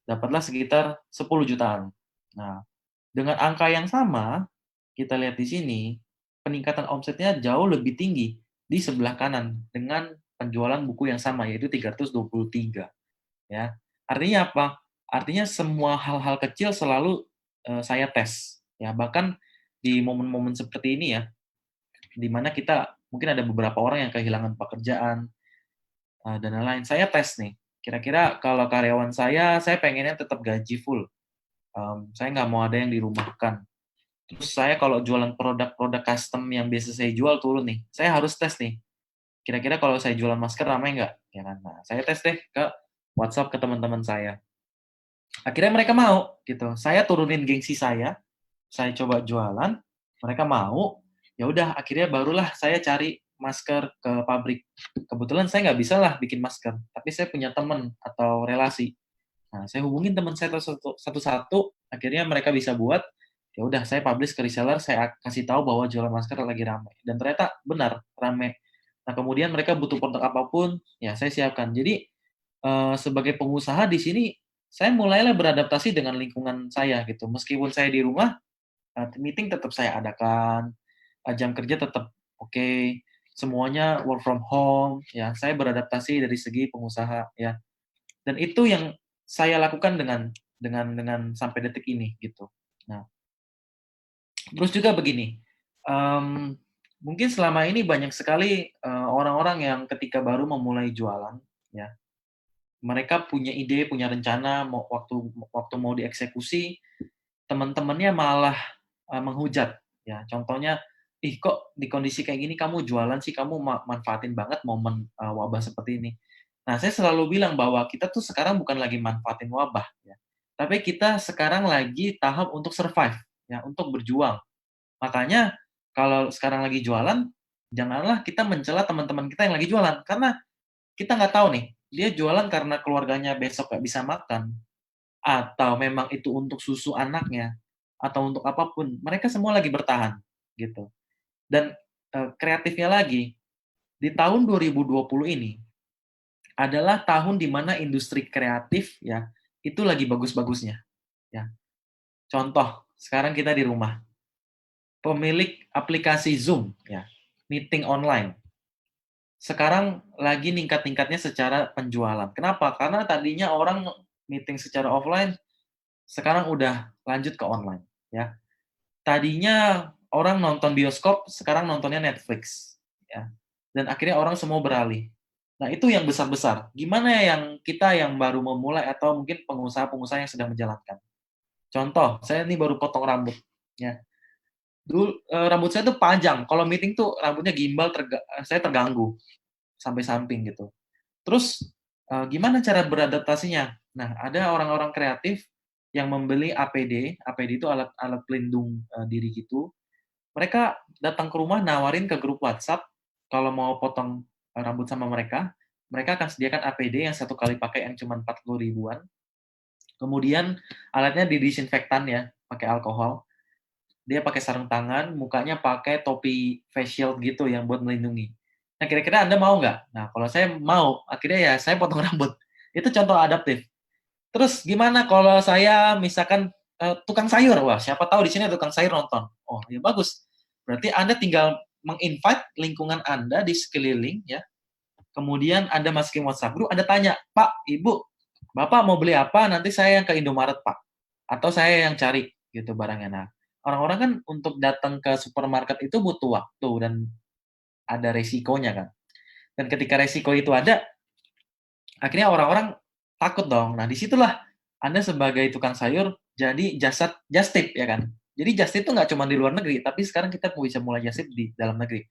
K: Dapatlah sekitar 10 jutaan. Nah, dengan angka yang sama, kita lihat di sini, peningkatan omsetnya jauh lebih tinggi di sebelah kanan dengan penjualan buku yang sama, yaitu 323. Ya. Artinya apa? Artinya semua hal-hal kecil selalu saya tes. Ya, bahkan di momen-momen seperti ini ya, di mana kita mungkin ada beberapa orang yang kehilangan pekerjaan dan lain-lain. Saya tes nih, kira-kira kalau karyawan saya pengennya tetap gaji full. Saya nggak mau ada yang dirumahkan. Terus saya kalau jualan produk-produk custom yang biasa saya jual turun nih, saya harus tes nih. Kira-kira kalau saya jualan masker ramai nggak? Ya kan? Nah, saya tes deh ke WhatsApp ke teman-teman saya. Akhirnya mereka mau, gitu. Saya turunin gengsi saya coba jualan, mereka mau. Ya udah, akhirnya barulah saya cari masker ke pabrik. Kebetulan saya nggak bisa lah bikin masker, tapi saya punya teman atau relasi. Nah, saya hubungin teman saya satu-satu, akhirnya mereka bisa buat. Ya udah, saya publish ke reseller, saya kasih tahu bahwa jualan masker lagi ramai. Dan ternyata benar ramai. Nah, kemudian mereka butuh produk apapun, ya saya siapkan. Jadi sebagai pengusaha di sini, saya mulailah beradaptasi dengan lingkungan saya gitu. Meskipun saya di rumah, meeting tetap saya adakan, jam kerja tetap oke, semuanya work from home, ya saya beradaptasi dari segi pengusaha ya. Dan itu yang saya lakukan dengan sampai detik ini gitu. Nah, terus juga begini, mungkin selama ini banyak sekali orang-orang yang ketika baru memulai jualan, ya mereka punya ide, punya rencana, waktu mau dieksekusi, teman-temannya malah menghujat. Ya, contohnya, ih kok di kondisi kayak gini kamu jualan sih, kamu manfaatin banget momen wabah seperti ini. Nah, saya selalu bilang bahwa kita tuh sekarang bukan lagi manfaatin wabah, ya, tapi kita sekarang lagi tahap untuk survive, ya, untuk berjuang. Makanya kalau sekarang lagi jualan, janganlah kita mencela teman-teman kita yang lagi jualan, karena kita nggak tahu nih, dia jualan karena keluarganya besok nggak bisa makan, atau memang itu untuk susu anaknya, atau untuk apapun, mereka semua lagi bertahan, gitu. Dan kreatifnya lagi, di tahun 2020 ini adalah tahun di mana industri kreatif ya itu lagi bagus-bagusnya. Ya. Contoh, sekarang kita di rumah, pemilik aplikasi Zoom, ya, meeting online, sekarang lagi ningkat-ningkatnya secara penjualan. Kenapa? Karena tadinya orang meeting secara offline, sekarang udah lanjut ke online. Ya. Tadinya orang nonton bioskop, sekarang nontonnya Netflix. Ya. Dan akhirnya orang semua beralih. Nah, itu yang besar-besar. Gimana yang kita yang baru memulai atau mungkin pengusaha-pengusaha yang sedang menjalankan? Contoh, saya ini baru potong rambut. Ya. Dulu rambut saya tuh panjang. Kalau meeting tuh rambutnya gimbal, saya terganggu sampai samping gitu. Terus gimana cara beradaptasinya? Nah, ada orang-orang kreatif yang membeli APD. APD itu alat pelindung diri gitu. Mereka datang ke rumah nawarin ke grup WhatsApp kalau mau potong rambut sama mereka akan sediakan APD yang satu kali pakai yang cuma 40 ribuan. Kemudian alatnya didisinfektan ya, pakai alkohol. Dia pakai sarung tangan, mukanya pakai topi face shield gitu yang buat melindungi. Nah, kira-kira Anda mau nggak? Nah, kalau saya mau, akhirnya ya saya potong rambut. Itu contoh adaptif. Terus gimana kalau saya misalkan tukang sayur? Wah, siapa tahu di sini tukang sayur nonton. Oh, ya bagus. Berarti Anda tinggal menginvite lingkungan Anda di sekeliling ya. Kemudian Anda masukin WhatsApp group, Anda tanya, "Pak, Ibu, Bapak mau beli apa? Nanti saya yang ke Indomaret, Pak." Atau saya yang cari gitu barangnya. Nah, orang-orang kan untuk datang ke supermarket itu butuh waktu dan ada resikonya kan. Dan ketika resiko itu ada, akhirnya orang-orang takut dong. Nah, disitulah Anda sebagai tukang sayur jadi just tip ya kan. Jadi just tip itu nggak cuma di luar negeri, tapi sekarang kita bisa mulai just tip di dalam negeri.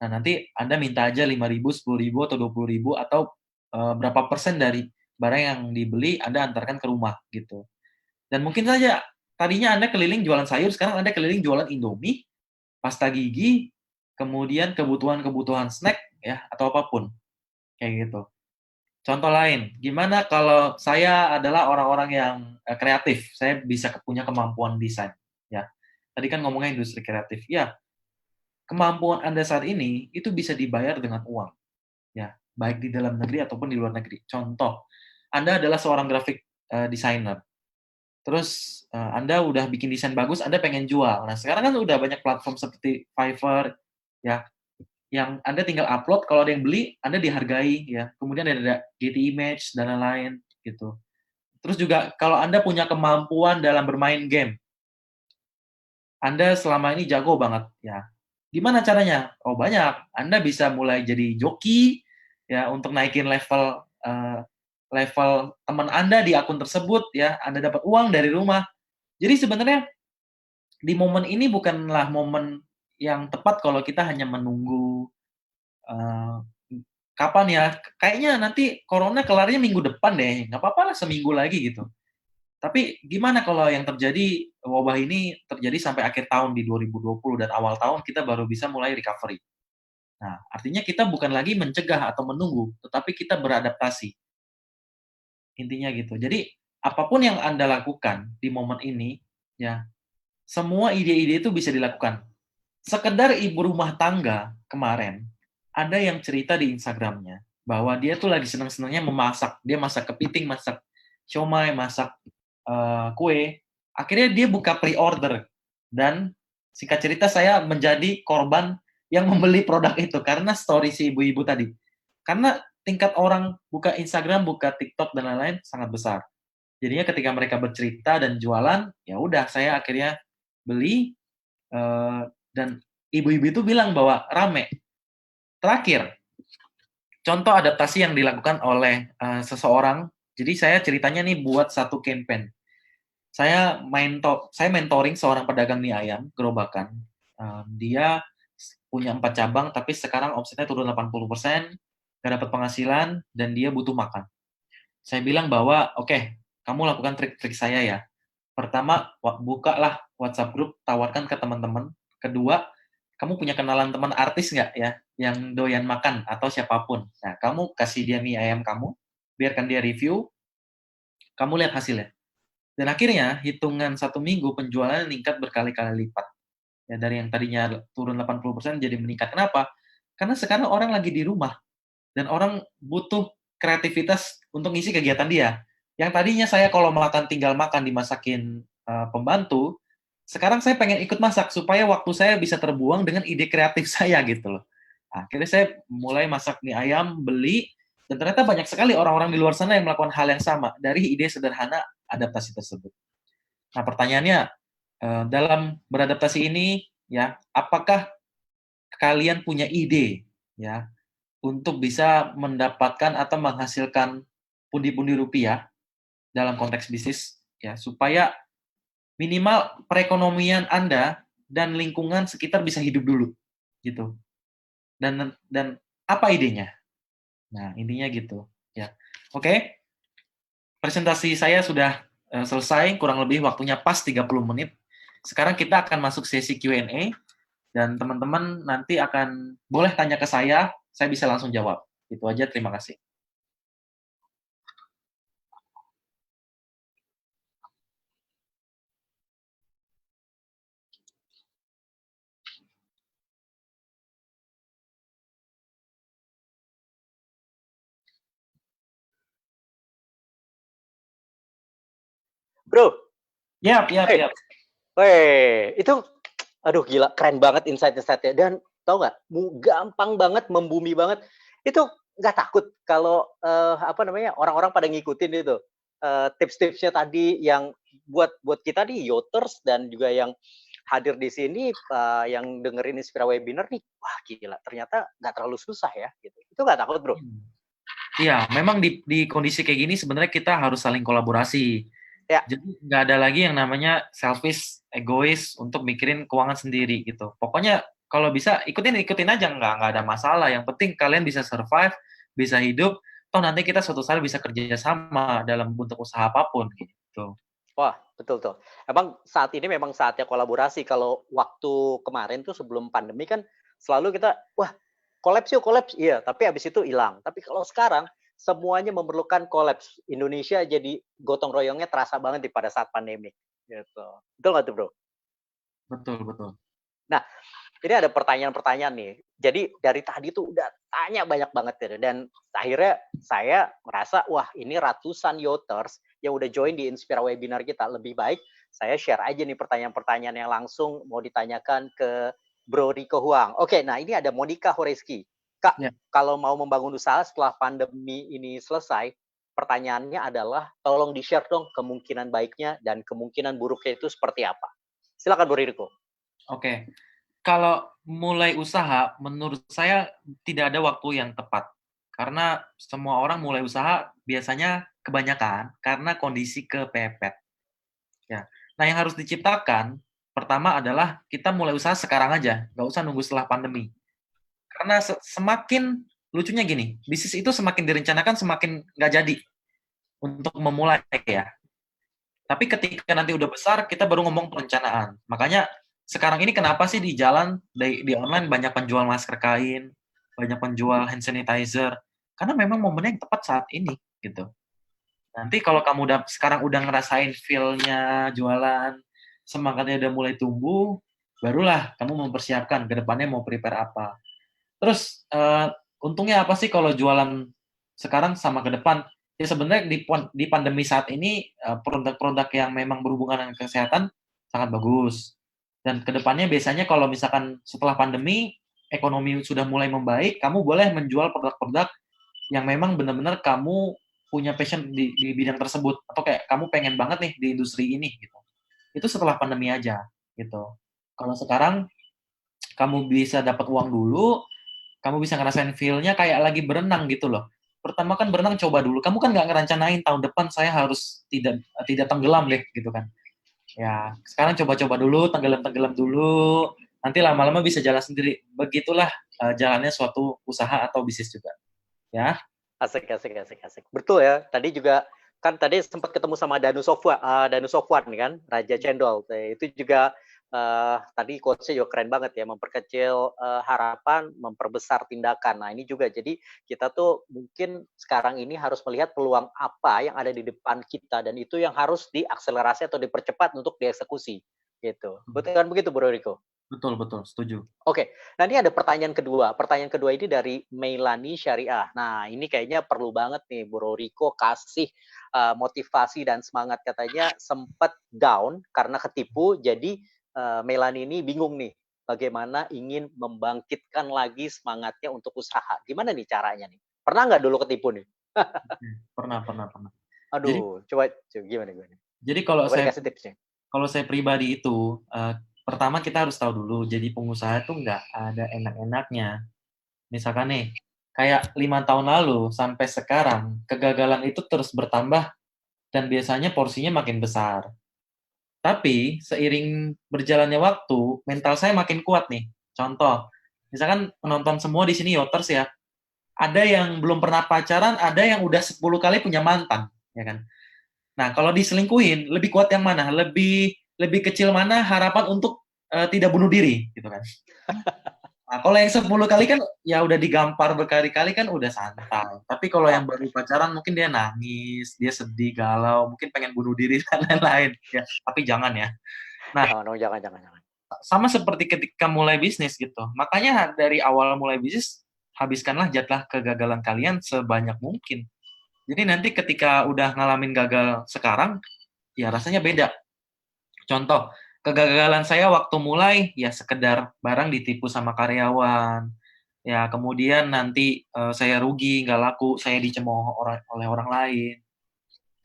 K: Nah, nanti Anda minta aja 5.000, 10.000, atau 20.000, atau berapa persen dari barang yang dibeli Anda antarkan ke rumah gitu. Dan mungkin saja tadinya Anda keliling jualan sayur, sekarang Anda keliling jualan Indomie, pasta gigi, kemudian kebutuhan-kebutuhan snack ya atau apapun. Kayak gitu. Contoh lain, gimana kalau saya adalah orang-orang yang kreatif, saya bisa punya kemampuan desain ya. Tadi kan ngomongnya industri kreatif. Ya, kemampuan Anda saat ini itu bisa dibayar dengan uang. Ya, baik di dalam negeri ataupun di luar negeri. Contoh, Anda adalah seorang graphic designer. Terus Anda udah bikin desain bagus, Anda pengen jual. Nah, sekarang kan udah banyak platform seperti Fiverr ya, yang Anda tinggal upload, kalau ada yang beli, Anda dihargai ya. Kemudian ada Getty Image dan lain-lain gitu. Terus juga kalau Anda punya kemampuan dalam bermain game, Anda selama ini jago banget ya. Gimana caranya? Oh, banyak. Anda bisa mulai jadi joki ya untuk naikin level teman Anda di akun tersebut ya. Anda dapat uang dari rumah. Jadi sebenarnya di momen ini bukanlah momen yang tepat kalau kita hanya menunggu kapan ya. Kayaknya nanti corona kelarnya minggu depan deh. Nggak apa-apa lah seminggu lagi gitu. Tapi gimana kalau yang terjadi, wabah ini terjadi sampai akhir tahun di 2020 dan awal tahun kita baru bisa mulai recovery. Nah, artinya kita bukan lagi mencegah atau menunggu, tetapi kita beradaptasi. Intinya gitu. Jadi, apapun yang Anda lakukan di momen ini, ya, semua ide-ide itu bisa dilakukan. Sekedar ibu rumah tangga kemarin, ada yang cerita di Instagramnya bahwa dia tuh lagi seneng-senengnya memasak. Dia masak kepiting, masak siomay, masak kue. Akhirnya dia buka pre-order. Dan singkat cerita saya menjadi korban yang membeli produk itu karena story si ibu-ibu tadi. Karena tingkat orang buka Instagram, buka TikTok dan lain-lain sangat besar. Jadinya ketika mereka bercerita dan jualan, ya udah saya akhirnya beli dan ibu-ibu itu bilang bahwa rame. Terakhir, contoh adaptasi yang dilakukan oleh seseorang. Jadi saya ceritanya nih buat satu campaign. Saya mentoring seorang pedagang mie ayam gerobakan. Dia punya 4 cabang, tapi sekarang omsetnya turun 80%, nggak dapat penghasilan, dan dia butuh makan. Saya bilang bahwa, oke, kamu lakukan trik-trik saya ya. Pertama, bukalah WhatsApp group, tawarkan ke teman-teman. Kedua, kamu punya kenalan teman artis nggak ya, yang doyan makan, atau siapapun. Nah, kamu kasih dia mie ayam kamu, biarkan dia review, kamu lihat hasilnya. Dan akhirnya, hitungan 1 minggu, penjualannya meningkat berkali-kali lipat. Ya, dari yang tadinya turun 80% jadi meningkat. Kenapa? Karena sekarang orang lagi di rumah, dan orang butuh kreativitas untuk ngisi kegiatan dia. Yang tadinya saya kalau makan tinggal makan dimasakin pembantu, sekarang saya pengen ikut masak supaya waktu saya bisa terbuang dengan ide kreatif saya gitu loh. Akhirnya saya mulai masak mie ayam, beli, dan ternyata banyak sekali orang-orang di luar sana yang melakukan hal yang sama dari ide sederhana adaptasi tersebut. Nah, pertanyaannya, dalam beradaptasi ini, ya, apakah kalian punya ide, ya, untuk bisa mendapatkan atau menghasilkan pundi-pundi rupiah dalam konteks bisnis, ya, supaya minimal perekonomian Anda dan lingkungan sekitar bisa hidup dulu, gitu. Dan apa idenya? Nah, intinya gitu, ya. Oke. Presentasi saya sudah selesai, kurang lebih waktunya pas 30 menit. Sekarang kita akan masuk sesi Q&A, dan teman-teman nanti akan boleh tanya ke saya bisa langsung jawab. Itu aja, terima kasih.
J: Bro.
K: Yap.
J: Weh, itu aduh gila, keren banget insight-insightnya. Dan tau nggak, gampang banget, membumi banget. Itu nggak takut kalau orang-orang pada ngikutin itu tips-tipsnya tadi yang buat kita nih Yoters dan juga yang hadir di sini yang dengerin Inspira Webinar nih, wah gila, ternyata nggak terlalu susah ya gitu. Itu nggak takut, bro?
K: Iya, memang di kondisi kayak gini sebenarnya kita harus saling kolaborasi.
J: Ya.
K: Jadi nggak ada lagi yang namanya selfish, egois untuk mikirin keuangan sendiri gitu. Pokoknya kalau bisa ikutin aja, nggak ada masalah. Yang penting kalian bisa survive, bisa hidup. Toh nanti kita suatu saat bisa kerja sama dalam bentuk usaha apapun gitu.
J: Wah, betul tuh. Emang saat ini memang saatnya kolaborasi. Kalau waktu kemarin tuh sebelum pandemi kan selalu kita, wah, kolaps yuk, kolaps. Iya, tapi habis itu hilang. Tapi kalau sekarang semuanya memerlukan kolaps. Indonesia jadi gotong royongnya terasa banget pada saat pandemi. Gitu. Betul nggak tuh, bro?
K: Betul.
J: Nah, ini ada pertanyaan-pertanyaan nih. Jadi dari tadi tuh udah tanya banyak banget ya. Dan akhirnya saya merasa, wah ini ratusan Yoters yang udah join di Inspira Webinar kita. Lebih baik saya share aja nih pertanyaan-pertanyaan yang langsung mau ditanyakan ke Bro Rico Huang. Oke, nah ini ada Monica Horeski. Kak, kalau mau membangun usaha setelah pandemi ini selesai, pertanyaannya adalah tolong di-share dong kemungkinan baiknya dan kemungkinan buruknya itu seperti apa. Silakan Bro Rico.
K: Oke. Kalau mulai usaha, menurut saya tidak ada waktu yang tepat. Karena semua orang mulai usaha biasanya kebanyakan karena kondisi kepepet. Ya. Nah, yang harus diciptakan, pertama adalah kita mulai usaha sekarang aja, nggak usah nunggu setelah pandemi. Karena semakin, lucunya gini, bisnis itu semakin direncanakan semakin nggak jadi untuk memulai ya. Tapi ketika nanti udah besar, kita baru ngomong perencanaan. Makanya sekarang ini kenapa sih di jalan, di online banyak penjual masker kain, banyak penjual hand sanitizer, karena memang momennya yang tepat saat ini, gitu. Nanti kalau kamu sekarang udah ngerasain feel-nya jualan, semangatnya udah mulai tumbuh, barulah kamu mempersiapkan ke depannya mau prepare apa. Terus, untungnya apa sih kalau jualan sekarang sama ke depan? Ya sebenarnya di pandemi saat ini, produk-produk yang memang berhubungan dengan kesehatan sangat bagus. Dan ke depannya biasanya kalau misalkan setelah pandemi, ekonomi sudah mulai membaik, kamu boleh menjual produk-produk yang memang benar-benar kamu punya passion di bidang tersebut. Atau kayak kamu pengen banget nih di industri ini, gitu. Itu setelah pandemi aja, gitu. Kalau sekarang, kamu bisa dapat uang dulu, kamu bisa ngerasain feel-nya kayak lagi berenang gitu loh. Pertama kan berenang coba dulu. Kamu kan nggak ngerencanain tahun depan saya harus tidak tenggelam deh gitu kan. Ya, sekarang coba-coba dulu, tenggelam-tenggelam dulu. Nanti lama-lama bisa jalan sendiri. Begitulah jalannya suatu usaha atau bisnis juga. Ya.
J: Asik. Betul ya. Tadi juga kan tadi sempat ketemu sama Danu Sofwan kan, Raja Cendol. Itu juga tadi quotes-nya juga keren banget ya, memperkecil harapan, memperbesar tindakan. Nah, ini juga jadi kita tuh mungkin sekarang ini harus melihat peluang apa yang ada di depan kita dan itu yang harus diakselerasi atau dipercepat untuk dieksekusi gitu. Betul kan begitu, Bro Riko?
K: Betul, setuju.
J: Oke, nah ini ada pertanyaan kedua. Pertanyaan kedua ini dari Meilani Syariah. Nah, ini kayaknya perlu banget nih Bro Riko kasih motivasi dan semangat. Katanya sempat down karena ketipu, jadi Meilani ini bingung nih bagaimana ingin membangkitkan lagi semangatnya untuk usaha. Gimana nih caranya nih? Pernah nggak dulu ketipu nih?
K: Pernah.
J: Aduh, coba gimana?
K: Jadi
J: kasih tipsnya.
K: Kalau saya pribadi itu, pertama kita harus tahu dulu, jadi pengusaha itu nggak ada enak-enaknya. Misalkan nih, kayak 5 tahun lalu sampai sekarang, kegagalan itu terus bertambah dan biasanya porsinya makin besar. Tapi seiring berjalannya waktu, mental saya makin kuat nih. Contoh, misalkan penonton semua di sini Yoters ya, ada yang belum pernah pacaran, ada yang udah 10 kali punya mantan, ya kan? Nah, kalau diselingkuhin, lebih kuat yang mana? Lebih kecil mana harapan untuk tidak bunuh diri, gitu kan? Nah, kalau yang 10 kali kan ya udah digampar berkali-kali kan udah santai. Tapi kalau yang baru pacaran mungkin dia nangis, dia sedih, galau, mungkin pengen bunuh diri dan lain-lain. Ya, tapi jangan ya. Nah,
J: jangan.
K: Sama seperti ketika mulai bisnis gitu. Makanya dari awal mulai bisnis, habiskanlah jatah kegagalan kalian sebanyak mungkin. Jadi nanti ketika udah ngalamin gagal sekarang, ya rasanya beda. Contoh, kegagalan saya waktu mulai, ya sekedar barang ditipu sama karyawan. Ya, kemudian nanti saya rugi, nggak laku, saya dicemooh oleh orang lain.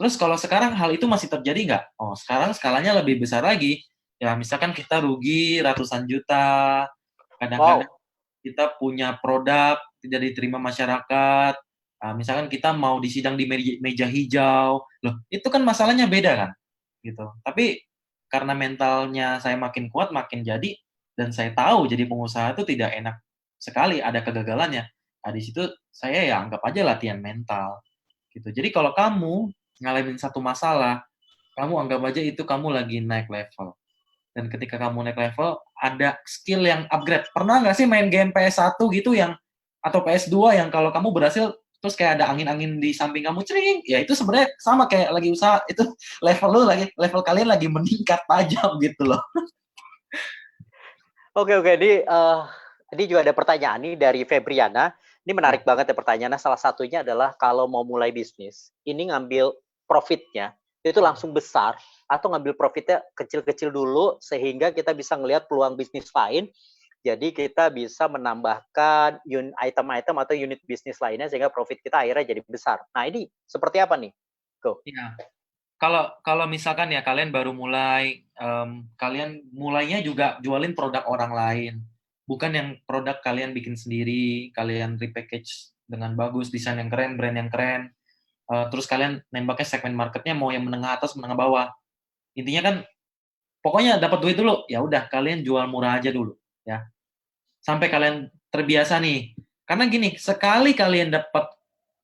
K: Terus kalau sekarang hal itu masih terjadi nggak? Oh, sekarang skalanya lebih besar lagi. Ya, misalkan kita rugi ratusan juta, kadang-kadang kita punya produk tidak diterima masyarakat, misalkan kita mau disidang di meja hijau, loh itu kan masalahnya beda kan, gitu. Tapi karena mentalnya saya makin kuat, makin jadi, dan saya tahu jadi pengusaha itu tidak enak sekali, ada kegagalannya. Nah di situ saya ya anggap aja latihan mental, gitu. Jadi kalau kamu ngalamin satu masalah, kamu anggap aja itu kamu lagi naik level. Dan ketika kamu naik level, ada skill yang upgrade. Pernah nggak sih main game PS1 gitu yang atau PS2 yang kalau kamu berhasil terus kayak ada angin-angin di samping kamu cering, ya itu sebenarnya sama kayak lagi usaha, itu level kalian lagi meningkat tajam gitu loh.
J: Oke, ini juga ada pertanyaan nih dari Febriana. Ini menarik banget ya pertanyaannya. Salah satunya adalah kalau mau mulai bisnis, ini ngambil profitnya itu langsung besar atau ngambil profitnya kecil-kecil dulu sehingga kita bisa ngelihat peluang bisnis lain. Jadi kita bisa menambahkan item-item atau unit bisnis lainnya sehingga profit kita akhirnya jadi besar. Nah ini seperti apa nih?
K: Ya. Kalau misalkan ya kalian baru mulai, kalian mulainya juga jualin produk orang lain. Bukan yang produk kalian bikin sendiri, kalian repackage dengan bagus, desain yang keren, brand yang keren. Terus kalian nembaknya segmen marketnya mau yang menengah atas, menengah bawah. Intinya kan, pokoknya dapat duit dulu, ya udah kalian jual murah aja dulu, ya. Sampai kalian terbiasa nih. Karena gini, sekali kalian dapat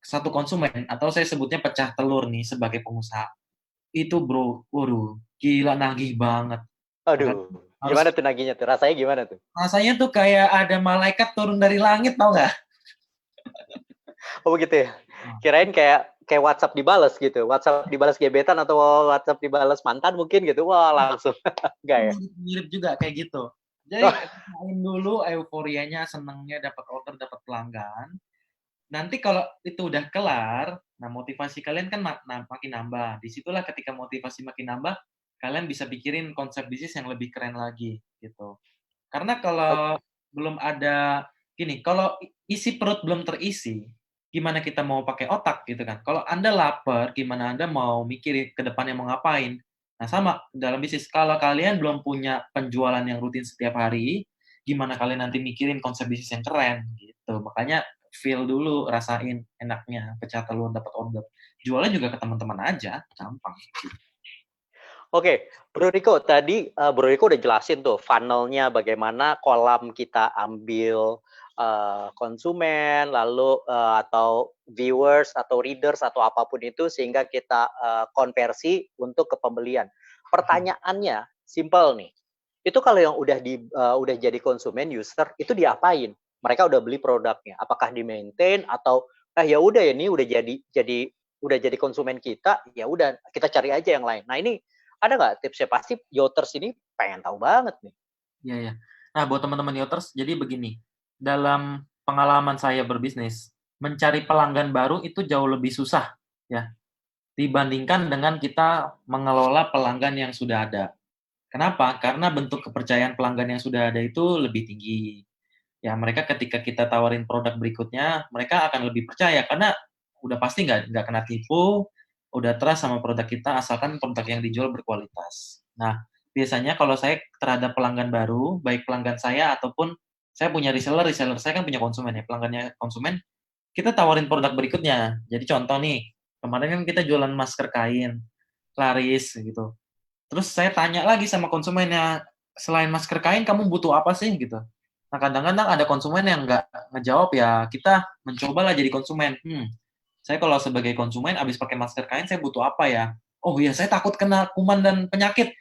K: satu konsumen, atau saya sebutnya pecah telur nih sebagai pengusaha, itu bro, waduh, gila nagih banget.
J: Aduh, gimana tuh nagihnya tuh? Rasanya gimana tuh?
K: Rasanya tuh kayak ada malaikat turun dari langit, tau nggak?
J: Oh begitu ya? Kirain kayak WhatsApp dibales gitu, WhatsApp dibales gebetan atau WhatsApp dibales mantan mungkin gitu, wah langsung. Enggak ya?
K: Mirip juga kayak gitu. Jadi rasain dulu euforianya, senengnya dapat order, dapat pelanggan. Nanti kalau itu udah kelar, nah motivasi kalian kan makin nambah. Disitulah ketika motivasi makin nambah, kalian bisa pikirin konsep bisnis yang lebih keren lagi gitu. Karena kalau belum ada gini, kalau isi perut belum terisi, gimana kita mau pakai otak gitu kan? Kalau Anda lapar, gimana Anda mau mikir ke depannya mau ngapain? Nah, sama dalam bisnis. Kalau kalian belum punya penjualan yang rutin setiap hari, gimana kalian nanti mikirin konsep bisnis yang keren gitu. Makanya feel dulu, rasain enaknya pecah telur dapat order. Jualnya juga ke teman-teman aja, gampang.
J: Oke, Bro Riko, tadi Bro Riko udah jelasin tuh funnel-nya bagaimana kolam kita ambil konsumen, lalu atau viewers atau readers atau apapun itu sehingga kita konversi untuk ke pembelian. Pertanyaannya simple nih. Itu kalau yang udah jadi konsumen user itu diapain? Mereka udah beli produknya. Apakah di-maintain atau ya udah ya ini udah jadi konsumen kita, ya udah kita cari aja yang lain. Nah, ini ada nggak tipsnya? Pasti Yoters ini pengen tahu banget nih.
K: Iya, ya. Nah, buat teman-teman Yoters, jadi begini. Dalam pengalaman saya berbisnis, mencari pelanggan baru itu jauh lebih susah, ya, dibandingkan dengan kita mengelola pelanggan yang sudah ada. Kenapa? Karena bentuk kepercayaan pelanggan yang sudah ada itu lebih tinggi. Ya, mereka ketika kita tawarin produk berikutnya, mereka akan lebih percaya karena udah pasti nggak kena tipu, udah trust sama produk kita asalkan produk yang dijual berkualitas. Nah, biasanya kalau saya terhadap pelanggan baru, baik pelanggan saya ataupun saya punya reseller saya kan punya konsumen ya, pelanggannya konsumen, kita tawarin produk berikutnya. Jadi contoh nih, kemarin kan kita jualan masker kain, laris gitu. Terus saya tanya lagi sama konsumennya, selain masker kain kamu butuh apa sih gitu. Nah kadang-kadang ada konsumen yang nggak ngejawab, ya kita mencobalah jadi konsumen. Saya kalau sebagai konsumen abis pakai masker kain saya butuh apa ya? Oh iya, saya takut kena kuman dan penyakit.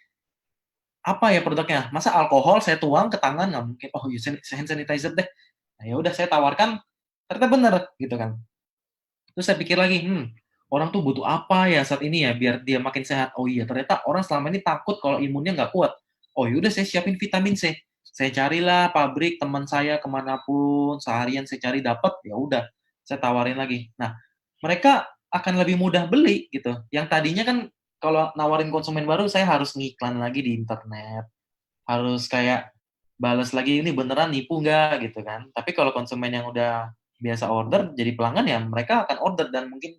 K: Apa ya produknya? Masa alkohol saya tuang ke tangan? Nggak mungkin. Oh iya, hand sanitizer deh. Nah ya udah saya tawarkan, ternyata bener gitu kan. Terus saya pikir lagi, orang tuh butuh apa ya saat ini ya biar dia makin sehat. Oh iya, ternyata orang selama ini takut kalau imunnya nggak kuat. Oh yaudah saya siapin vitamin C. Saya carilah pabrik teman saya kemanapun, seharian saya cari dapat, ya udah saya tawarin lagi. Nah, mereka akan lebih mudah beli gitu. Yang tadinya kan kalau nawarin konsumen baru saya harus ngiklan lagi di internet, harus kayak balas lagi ini beneran nipu nggak gitu kan. Tapi kalau konsumen yang udah biasa order jadi pelanggan ya mereka akan order dan mungkin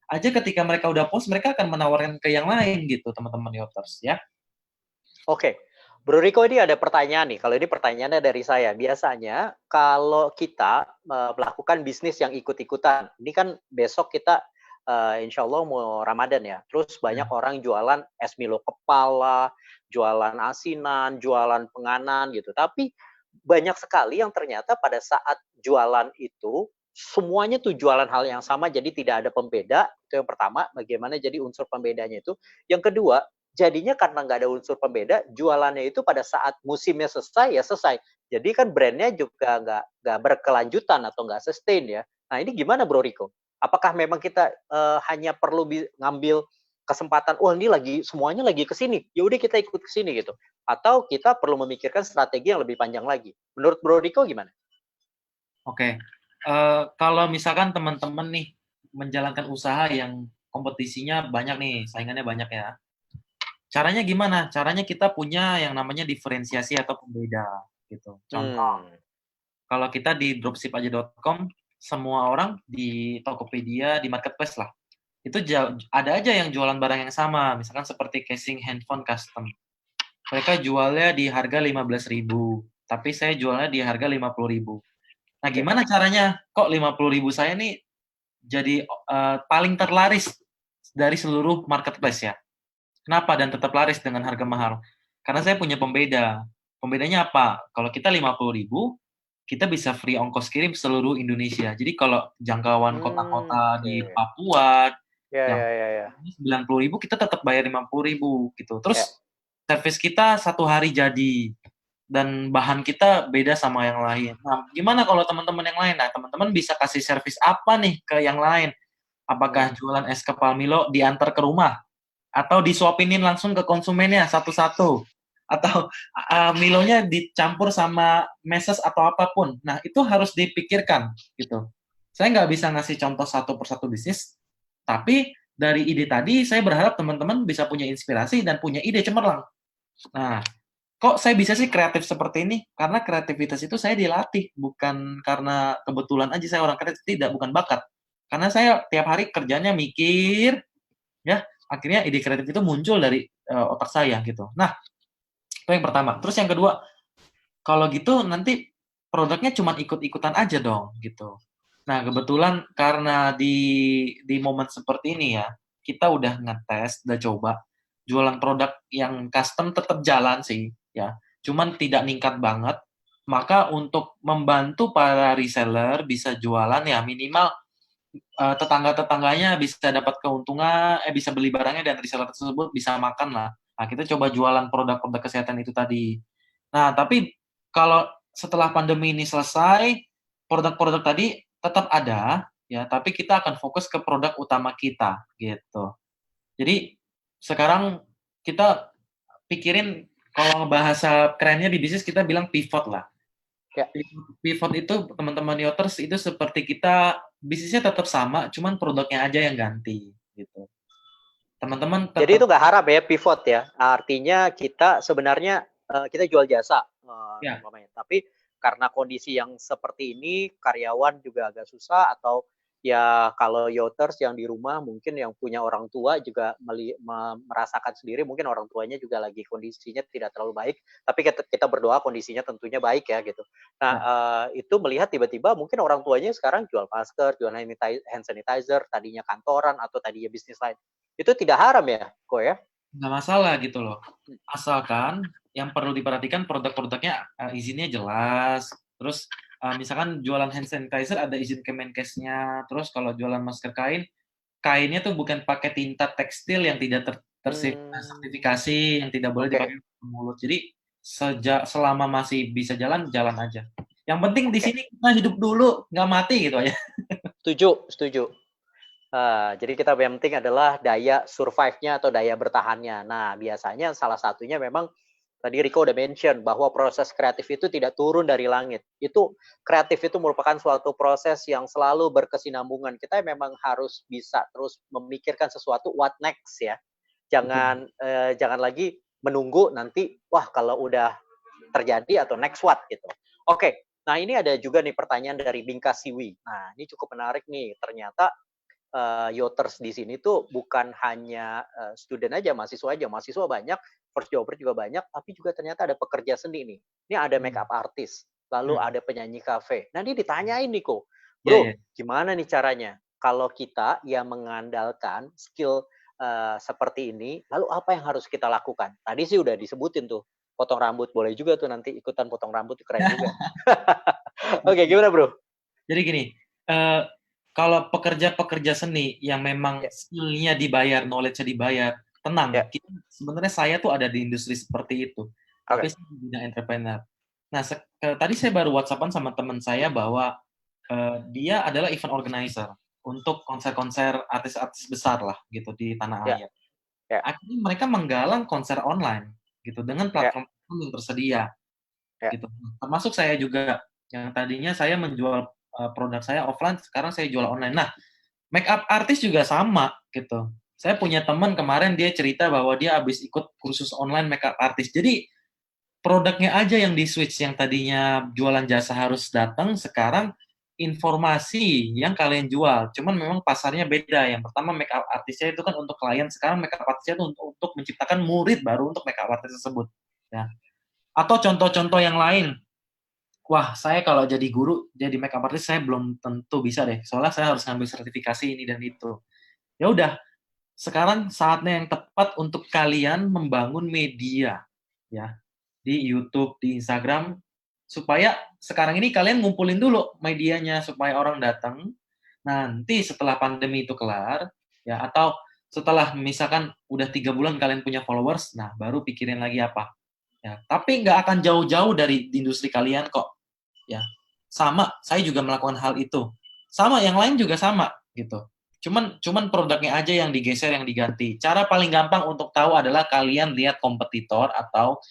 K: aja ketika mereka udah post mereka akan menawarkan ke yang lain gitu teman-teman Yoters ya.
J: Oke, Bro Riko ini ada pertanyaan nih. Kalau ini pertanyaannya dari saya. Biasanya kalau kita melakukan bisnis yang ikut-ikutan, ini kan besok kita insya Allah mau Ramadan ya. Terus banyak orang jualan es Milo kepala, jualan asinan, jualan penganan gitu. Tapi banyak sekali yang ternyata pada saat jualan itu semuanya tuh jualan hal yang sama, jadi tidak ada pembeda. Itu yang pertama, bagaimana jadi unsur pembedanya itu. Yang kedua, jadinya karena nggak ada unsur pembeda, jualannya itu pada saat musimnya selesai ya selesai. Jadi kan brandnya juga nggak berkelanjutan atau nggak sustain ya. Nah ini gimana Bro Riko? Apakah memang kita hanya perlu ngambil kesempatan, oh ini lagi semuanya lagi ke sini, ya udah kita ikut ke sini gitu. Atau kita perlu memikirkan strategi yang lebih panjang lagi. Menurut Bro Riko gimana?
K: Oke. Kalau misalkan teman-teman nih menjalankan usaha yang kompetisinya banyak nih, saingannya banyak ya. Caranya gimana? Caranya kita punya yang namanya diferensiasi atau pembeda gitu. Contoh, kalau kita di dropshipaja.com, semua orang di Tokopedia, di marketplace lah, itu ada aja yang jualan barang yang sama, misalkan seperti casing handphone custom. Mereka jualnya di harga 15.000, tapi saya jualnya di harga 50.000. Nah, gimana caranya? Kok 50.000 saya nih jadi paling terlaris dari seluruh marketplace ya? Kenapa dan tetap laris dengan harga mahal? Karena saya punya pembeda. Pembedanya apa? Kalau kita 50.000, kita bisa free ongkos kirim seluruh Indonesia. Jadi kalau jangkauan kota-kota di Papua, yang 90.000 kita tetap bayar 50.000 gitu. Terus service kita 1 hari jadi. dan bahan kita beda sama yang lain. Nah, gimana kalau teman-teman yang lain? Nah, teman-teman bisa kasih servis apa nih ke yang lain? Apakah jualan es kepal Milo diantar ke rumah? Atau disuapinin langsung ke konsumennya satu-satu? Atau Milonya dicampur sama meses atau apapun? Nah, itu harus dipikirkan gitu. Saya nggak bisa ngasih contoh satu persatu bisnis, tapi dari ide tadi saya berharap teman-teman bisa punya inspirasi dan punya ide cemerlang. Nah, kok saya bisa sih kreatif seperti ini? Karena kreativitas itu saya dilatih, bukan karena kebetulan aja saya orang kreatif, tidak, bukan bakat. Karena saya tiap hari kerjanya mikir, ya, akhirnya ide kreatif itu muncul dari otak saya gitu. Nah, itu yang pertama. Terus yang kedua, kalau gitu nanti produknya cuma ikut-ikutan aja dong gitu. Nah, kebetulan karena di momen seperti ini ya, kita udah ngetes, udah coba jualan produk yang custom tetap jalan sih ya. Cuman tidak ningkat banget. Maka untuk membantu para reseller bisa jualan ya minimal tetangga-tetangganya bisa dapat keuntungan, bisa beli barangnya dan reseller tersebut bisa makan lah. Nah, kita coba jualan produk-produk kesehatan itu tadi. Nah, tapi kalau setelah pandemi ini selesai, produk-produk tadi tetap ada, ya, tapi kita akan fokus ke produk utama kita, gitu. Jadi, sekarang kita pikirin, kalau bahasa kerennya di bisnis kita bilang pivot lah. Pivot itu teman-teman Yoters itu seperti kita bisnisnya tetap sama, cuman produknya aja yang ganti gitu. Teman-teman tetap...
J: Jadi itu nggak harap ya pivot ya. Artinya kita sebenarnya kita jual jasa,
K: Ya.
J: tapi karena kondisi yang seperti ini karyawan juga agak susah atau ya kalau Yoters yang di rumah mungkin yang punya orang tua juga merasakan sendiri mungkin orang tuanya juga lagi kondisinya tidak terlalu baik tapi kita berdoa kondisinya tentunya baik ya gitu. Nah itu melihat tiba-tiba mungkin orang tuanya sekarang jual masker, jual hand sanitizer, tadinya kantoran atau tadinya bisnis lain. Itu tidak haram ya, kok ya?
K: Nggak masalah gitu loh. Asalkan yang perlu diperhatikan produk-produknya izinnya jelas, terus misalkan jualan hand sanitizer ada izin Kemenkesnya, terus kalau jualan masker kain, kainnya tuh bukan pakai tinta tekstil yang tidak tersertifikasi, yang tidak boleh dipakai ke mulut. Jadi selama masih bisa jalan, jalan aja. Yang penting di sini kita hidup dulu, nggak mati gitu aja.
J: Setuju. Jadi kita yang penting adalah daya survive-nya atau daya bertahannya. Nah, biasanya salah satunya memang tadi Riko udah mention bahwa proses kreatif itu tidak turun dari langit. Itu kreatif itu merupakan suatu proses yang selalu berkesinambungan. Kita memang harus bisa terus memikirkan sesuatu what next ya. Jangan lagi menunggu nanti wah kalau udah terjadi atau next what gitu. Oke. Nah, ini ada juga nih pertanyaan dari Bingka Siwi. Nah, ini cukup menarik nih. Ternyata Yoters di sini tuh bukan hanya student aja, mahasiswa banyak, first jobber juga banyak, tapi juga ternyata ada pekerja seni nih. Ini ada makeup artist, lalu ada penyanyi kafe. Nah, ini ditanyain nih kok, bro, gimana nih caranya? Kalau kita yang mengandalkan skill seperti ini, lalu apa yang harus kita lakukan? Tadi sih udah disebutin tuh, potong rambut boleh juga tuh nanti ikutan potong rambut keren juga. Oke, gimana bro?
K: Jadi gini. Kalau pekerja-pekerja seni yang memang skill-nya dibayar, knowledge-nya dibayar, tenang. Sebenarnya saya tuh ada di industri seperti itu. Tapi saya di bidang entrepreneur. Nah, tadi saya baru WhatsApp-an sama teman saya bahwa dia adalah event organizer untuk konser-konser artis-artis besar lah gitu di tanah air. Akhirnya mereka menggalang konser online gitu dengan platform yang tersedia. Gitu. Termasuk saya juga yang tadinya saya menjual produk saya offline, sekarang saya jual online. Nah, makeup artist juga sama gitu. Saya punya teman kemarin dia cerita bahwa dia habis ikut kursus online makeup artist. Jadi produknya aja yang di-switch, yang tadinya jualan jasa harus datang, sekarang informasi yang kalian jual. Cuman memang pasarnya beda. Yang pertama makeup artistnya itu kan untuk klien, sekarang makeup artistnya itu untuk menciptakan murid baru untuk makeup artist tersebut. Ya. Atau contoh-contoh yang lain. Wah, saya kalau jadi guru, jadi makeup artist saya belum tentu bisa deh. Soalnya saya harus ngambil sertifikasi ini dan itu. Ya udah, sekarang saatnya yang tepat untuk kalian membangun media ya di YouTube, di Instagram, supaya sekarang ini kalian ngumpulin dulu medianya supaya orang datang. Nanti setelah pandemi itu kelar, ya atau setelah misalkan udah 3 bulan kalian punya followers, nah baru pikirin lagi apa. Ya, tapi nggak akan jauh-jauh dari industri kalian kok. Ya, sama. Saya juga melakukan hal itu. Sama, yang lain juga sama gitu. Cuman produknya aja yang digeser, yang diganti. Cara paling gampang untuk tahu adalah kalian lihat kompetitor atau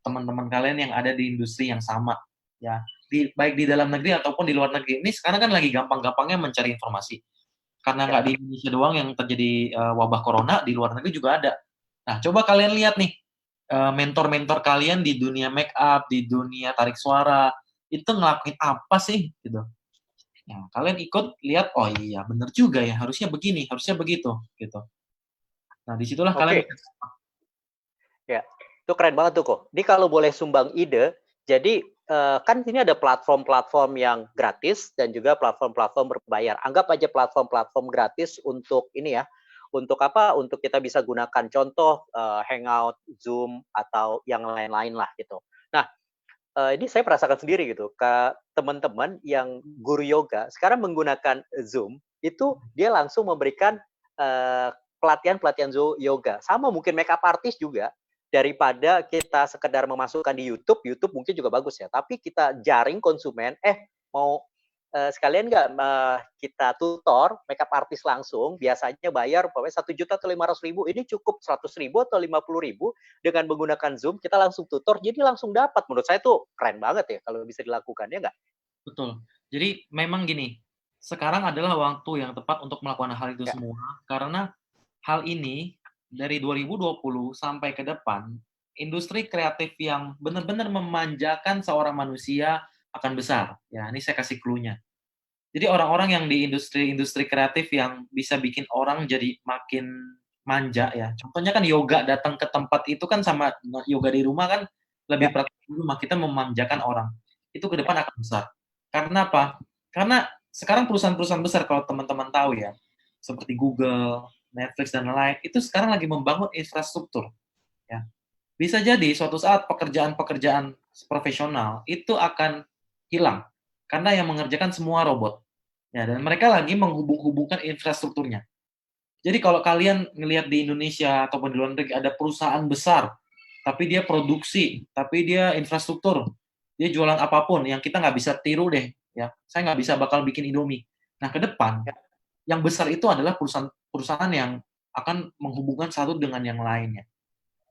K: teman-teman kalian yang ada di industri yang sama. Ya, baik di dalam negeri ataupun di luar negeri. Ini sekarang kan lagi gampang-gampangnya mencari informasi. Karena nggak di Indonesia doang yang terjadi wabah corona, di luar negeri juga ada. Nah, coba kalian lihat nih, mentor-mentor kalian di dunia make up, di dunia tarik suara, itu ngelakuin apa sih gitu. Nah, kalian ikut lihat, oh iya bener juga ya, harusnya begini, harusnya begitu gitu. Nah, disitulah kalian
J: Ya, itu keren banget tuh kok. Ini kalau boleh sumbang ide, jadi kan ini ada platform-platform yang gratis dan juga platform-platform berbayar. Anggap aja platform-platform gratis untuk ini ya, untuk apa? Untuk kita bisa gunakan contoh Hangout, Zoom atau yang lain-lain lah gitu. Nah, ini saya merasakan sendiri gitu, ke teman-teman yang guru yoga sekarang menggunakan Zoom itu dia langsung memberikan pelatihan-pelatihan yoga. Sama mungkin makeup artist juga, daripada kita sekedar memasukkan di YouTube, YouTube mungkin juga bagus ya, tapi kita jaring konsumen, mau sekalian nggak kita tutor makeup artist langsung, biasanya bayar pokoknya 1 juta atau 500.000, ini cukup 100.000 atau 50.000 dengan menggunakan Zoom, kita langsung tutor, jadi langsung dapat. Menurut saya tuh keren banget ya kalau bisa dilakukan, ya nggak?
K: Betul. Jadi memang gini, sekarang adalah waktu yang tepat untuk melakukan hal itu semua, karena hal ini dari 2020 sampai ke depan, industri kreatif yang benar-benar memanjakan seorang manusia akan besar. Ya, ini saya kasih clue-nya. Jadi orang-orang yang di industri kreatif yang bisa bikin orang jadi makin manja ya. Contohnya kan yoga, datang ke tempat itu kan sama yoga di rumah kan lebih praktis di rumah, kita memanjakan orang. Itu ke depan akan besar. Karena apa? Karena sekarang perusahaan-perusahaan besar kalau teman-teman tahu ya, seperti Google, Netflix dan lain-lain, itu sekarang lagi membangun infrastruktur. Ya. Bisa jadi suatu saat pekerjaan-pekerjaan profesional itu akan hilang karena yang mengerjakan semua robot. Ya, dan mereka lagi menghubung-hubungkan infrastrukturnya. Jadi kalau kalian ngelihat di Indonesia ataupun di luar negeri ada perusahaan besar, tapi dia produksi, tapi dia infrastruktur, dia jualan apapun yang kita nggak bisa tiru deh. Ya, saya nggak bisa bakal bikin Indomie. Nah, ke depan yang besar itu adalah perusahaan yang akan menghubungkan satu dengan yang lainnya,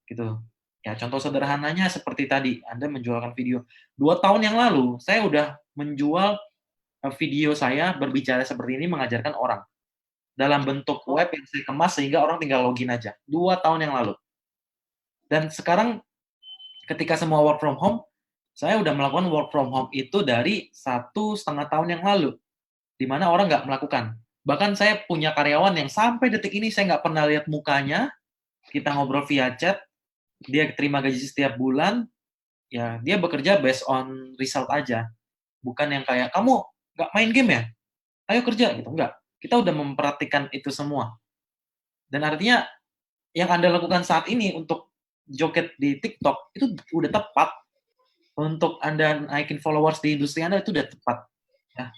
K: gitu. Ya, contoh sederhananya seperti tadi, Anda menjualkan video. 2 tahun yang lalu, saya udah menjual video saya berbicara seperti ini mengajarkan orang. Dalam bentuk web yang saya kemas sehingga orang tinggal login aja. 2 tahun yang lalu. Dan sekarang ketika semua work from home, saya udah melakukan work from home itu dari 1,5 tahun yang lalu, di mana orang nggak melakukan. Bahkan saya punya karyawan yang sampai detik ini saya nggak pernah lihat mukanya, kita ngobrol via chat, dia terima gaji setiap bulan, ya dia bekerja based on result aja. Bukan yang kayak, kamu nggak main game ya? Ayo kerja, gitu. Enggak. Kita udah memperhatikan itu semua. Dan artinya, yang Anda lakukan saat ini untuk joget di TikTok, itu udah tepat. Untuk Anda naikin followers di industri Anda, itu udah tepat. Ya.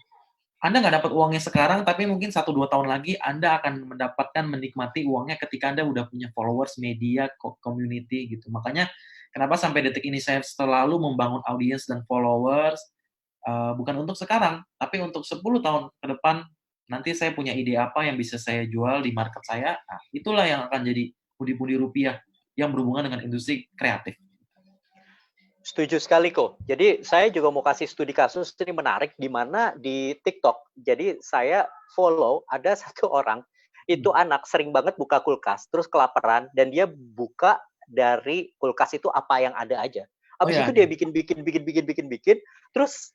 K: Anda nggak dapat uangnya sekarang, tapi mungkin 1-2 tahun lagi Anda akan mendapatkan menikmati uangnya ketika Anda udah punya followers, media, community gitu. Makanya kenapa sampai detik ini saya selalu membangun audiens dan followers, bukan untuk sekarang, tapi untuk 10 tahun ke depan, nanti saya punya ide apa yang bisa saya jual di market saya, nah, itulah yang akan jadi pundi-pundi rupiah yang berhubungan dengan industri kreatif.
J: Setuju sekali kok. Jadi saya juga mau kasih studi kasus ini menarik di mana di TikTok. Jadi saya follow ada satu orang itu anak sering banget buka kulkas, terus kelaparan dan dia buka dari kulkas itu apa yang ada aja. Habis itu dia bikin, terus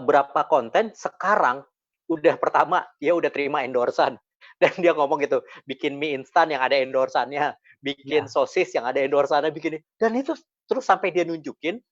J: berapa konten sekarang udah pertama dia udah terima endorsan dan dia ngomong gitu, bikin mie instan yang ada endorsannya, bikin sosis yang ada endorsannya, bikin dan itu terus sampai dia nunjukin,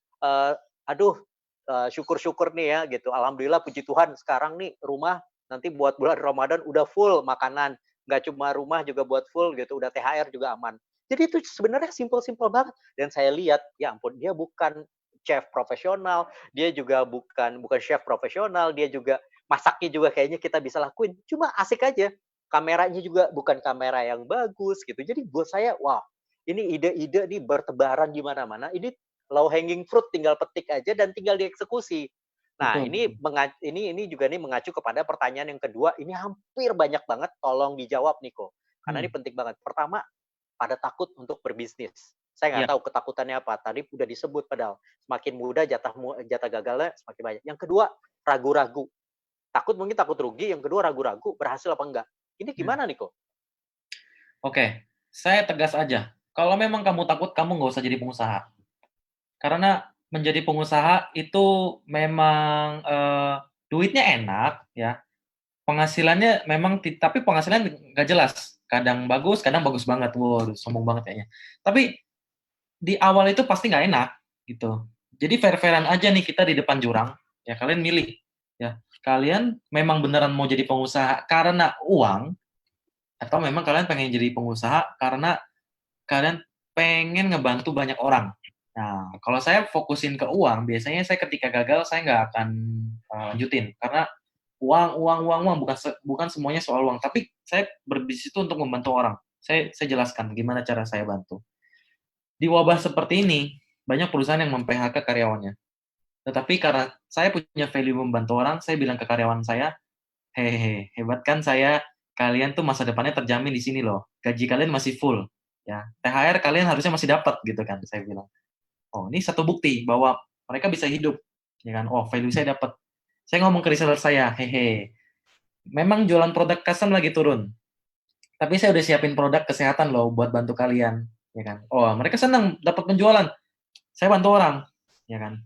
J: syukur-syukur nih ya gitu, alhamdulillah puji Tuhan sekarang nih rumah nanti buat bulan Ramadan udah full makanan, nggak cuma rumah juga buat full gitu, udah THR juga aman. Jadi itu sebenarnya simpel-simpel banget dan saya lihat ya ampun dia bukan chef profesional, dia juga bukan chef profesional, dia juga masaknya juga kayaknya kita bisa lakuin, cuma asik aja. Kameranya juga bukan kamera yang bagus gitu. Jadi buat saya, wow, ini ide-ide nih bertebaran di mana-mana. Ini low hanging fruit, tinggal petik aja dan tinggal dieksekusi. Nah,
K: Betul.
J: ini juga nih mengacu kepada pertanyaan yang kedua, ini hampir banyak banget, tolong dijawab Niko. Karena ini penting banget. Pertama, pada takut untuk berbisnis. Saya nggak
K: Ya.
J: tahu ketakutannya apa. Tadi udah disebut padahal. Semakin muda jatah gagalnya semakin banyak. Yang kedua, ragu-ragu. Mungkin takut rugi. Yang kedua, ragu-ragu berhasil apa enggak. Ini gimana Niko?
K: Oke, saya tegas aja. Kalau memang kamu takut, kamu nggak usah jadi pengusaha. Karena menjadi pengusaha itu memang duitnya enak, ya. Penghasilannya memang, tapi penghasilan nggak jelas. Kadang bagus banget. Wow, sombong banget kayaknya. Tapi di awal itu pasti nggak enak, gitu. Jadi fair-fairan aja nih kita di depan jurang. Ya kalian milih. Ya, kalian memang beneran mau jadi pengusaha karena uang, atau memang kalian pengen jadi pengusaha karena kalian pengen ngebantu banyak orang. Nah, kalau saya fokusin ke uang, biasanya saya ketika gagal saya nggak akan lanjutin karena uang bukan semuanya soal uang. Tapi saya berbisnis itu untuk membantu orang. Saya jelaskan gimana cara saya bantu. Di wabah seperti ini banyak perusahaan yang mem-PHK karyawannya. Tetapi karena saya punya value membantu orang, saya bilang ke karyawan saya, hehehe, hebat kan saya, kalian tuh masa depannya terjamin di sini loh. Gaji kalian masih full. Ya, THR kalian harusnya masih dapat gitu kan, saya bilang. Oh, ini satu bukti bahwa mereka bisa hidup, ya kan? Oh, value saya dapat. Saya ngomong ke reseller saya, hehe. Memang jualan produk custom lagi turun. Tapi saya udah siapin produk kesehatan loh buat bantu kalian, ya kan? Oh, mereka senang dapat penjualan. Saya bantu orang, ya kan?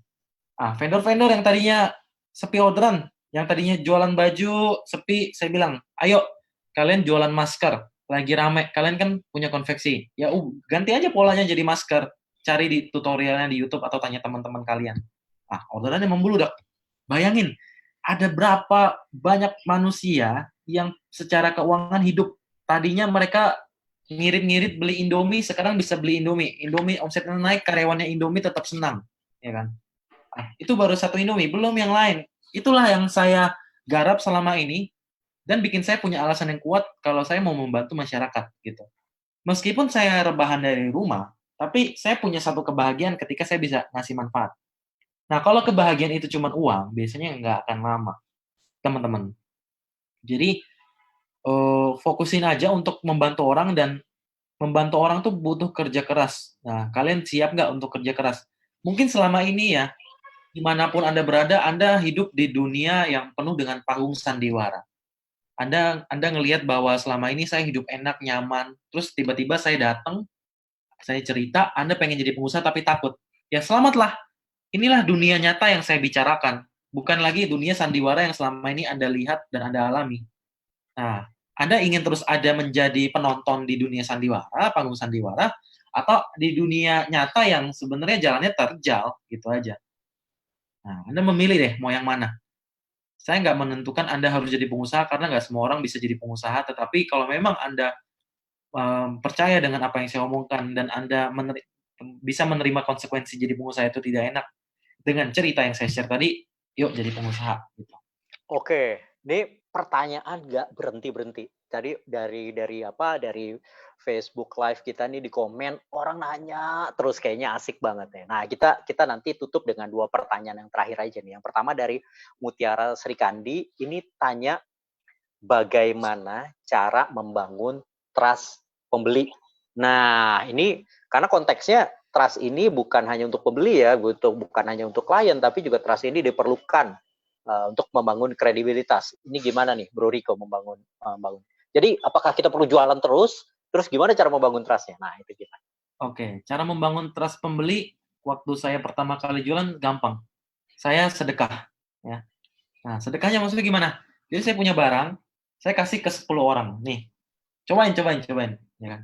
K: Vendor-vendor yang tadinya sepi orderan, yang tadinya jualan baju sepi, saya bilang, ayo kalian jualan masker, lagi rame, kalian kan punya konveksi, ya ganti aja polanya jadi masker, cari di tutorialnya di YouTube atau tanya teman-teman kalian. Orderannya membludak. Bayangin, ada berapa banyak manusia yang secara keuangan hidup. Tadinya mereka ngirit-ngirit beli Indomie, sekarang bisa beli Indomie. Indomie omsetnya naik, karyawannya Indomie tetap senang, ya kan? Itu baru satu Indomie, belum yang lain. Itulah yang saya garap selama ini dan bikin saya punya alasan yang kuat kalau saya mau membantu masyarakat gitu. Meskipun saya rebahan dari rumah, tapi saya punya satu kebahagiaan ketika saya bisa ngasih manfaat. Nah, kalau kebahagiaan itu cuma uang, biasanya nggak akan lama, teman-teman. Jadi, fokusin aja untuk membantu orang, dan membantu orang tuh butuh kerja keras. Nah, kalian siap nggak untuk kerja keras? Mungkin selama ini ya, dimanapun Anda berada, Anda hidup di dunia yang penuh dengan panggung sandiwara. Anda ngelihat bahwa selama ini saya hidup enak, nyaman, terus tiba-tiba saya datang, saya cerita, Anda pengen jadi pengusaha tapi takut. Ya selamatlah. Inilah dunia nyata yang saya bicarakan. Bukan lagi dunia sandiwara yang selama ini Anda lihat dan Anda alami. Nah, Anda ingin terus ada menjadi penonton di dunia sandiwara, panggung sandiwara, atau di dunia nyata yang sebenarnya jalannya terjal, gitu aja. Nah, Anda memilih deh mau yang mana. Saya nggak menentukan Anda harus jadi pengusaha karena nggak semua orang bisa jadi pengusaha, tetapi kalau memang Anda percaya dengan apa yang saya omongkan dan Anda bisa menerima konsekuensi jadi pengusaha itu tidak enak dengan cerita yang saya share tadi, yuk jadi pengusaha. Gitu.
J: Oke, ini pertanyaan nggak berhenti-berhenti. Tadi dari Facebook Live kita nih di komen, orang nanya terus, kayaknya asik banget ya. Nah, kita nanti tutup dengan 2 pertanyaan yang terakhir aja nih. Yang pertama dari Mutiara Srikandi, ini tanya bagaimana cara membangun trust pembeli. Nah, ini karena konteksnya trust ini bukan hanya untuk pembeli ya, bukan hanya untuk klien, tapi juga trust ini diperlukan untuk membangun kredibilitas. Ini gimana nih, Bro Riko membangun? Jadi, apakah kita perlu jualan terus? Terus gimana cara membangun trust-nya? Nah, itu gimana?
K: Oke, cara membangun trust pembeli, waktu saya pertama kali jualan gampang. Saya sedekah. Ya. Nah, sedekahnya maksudnya gimana? Jadi saya punya barang, saya kasih ke 10 orang. Nih, cobain. Ya kan?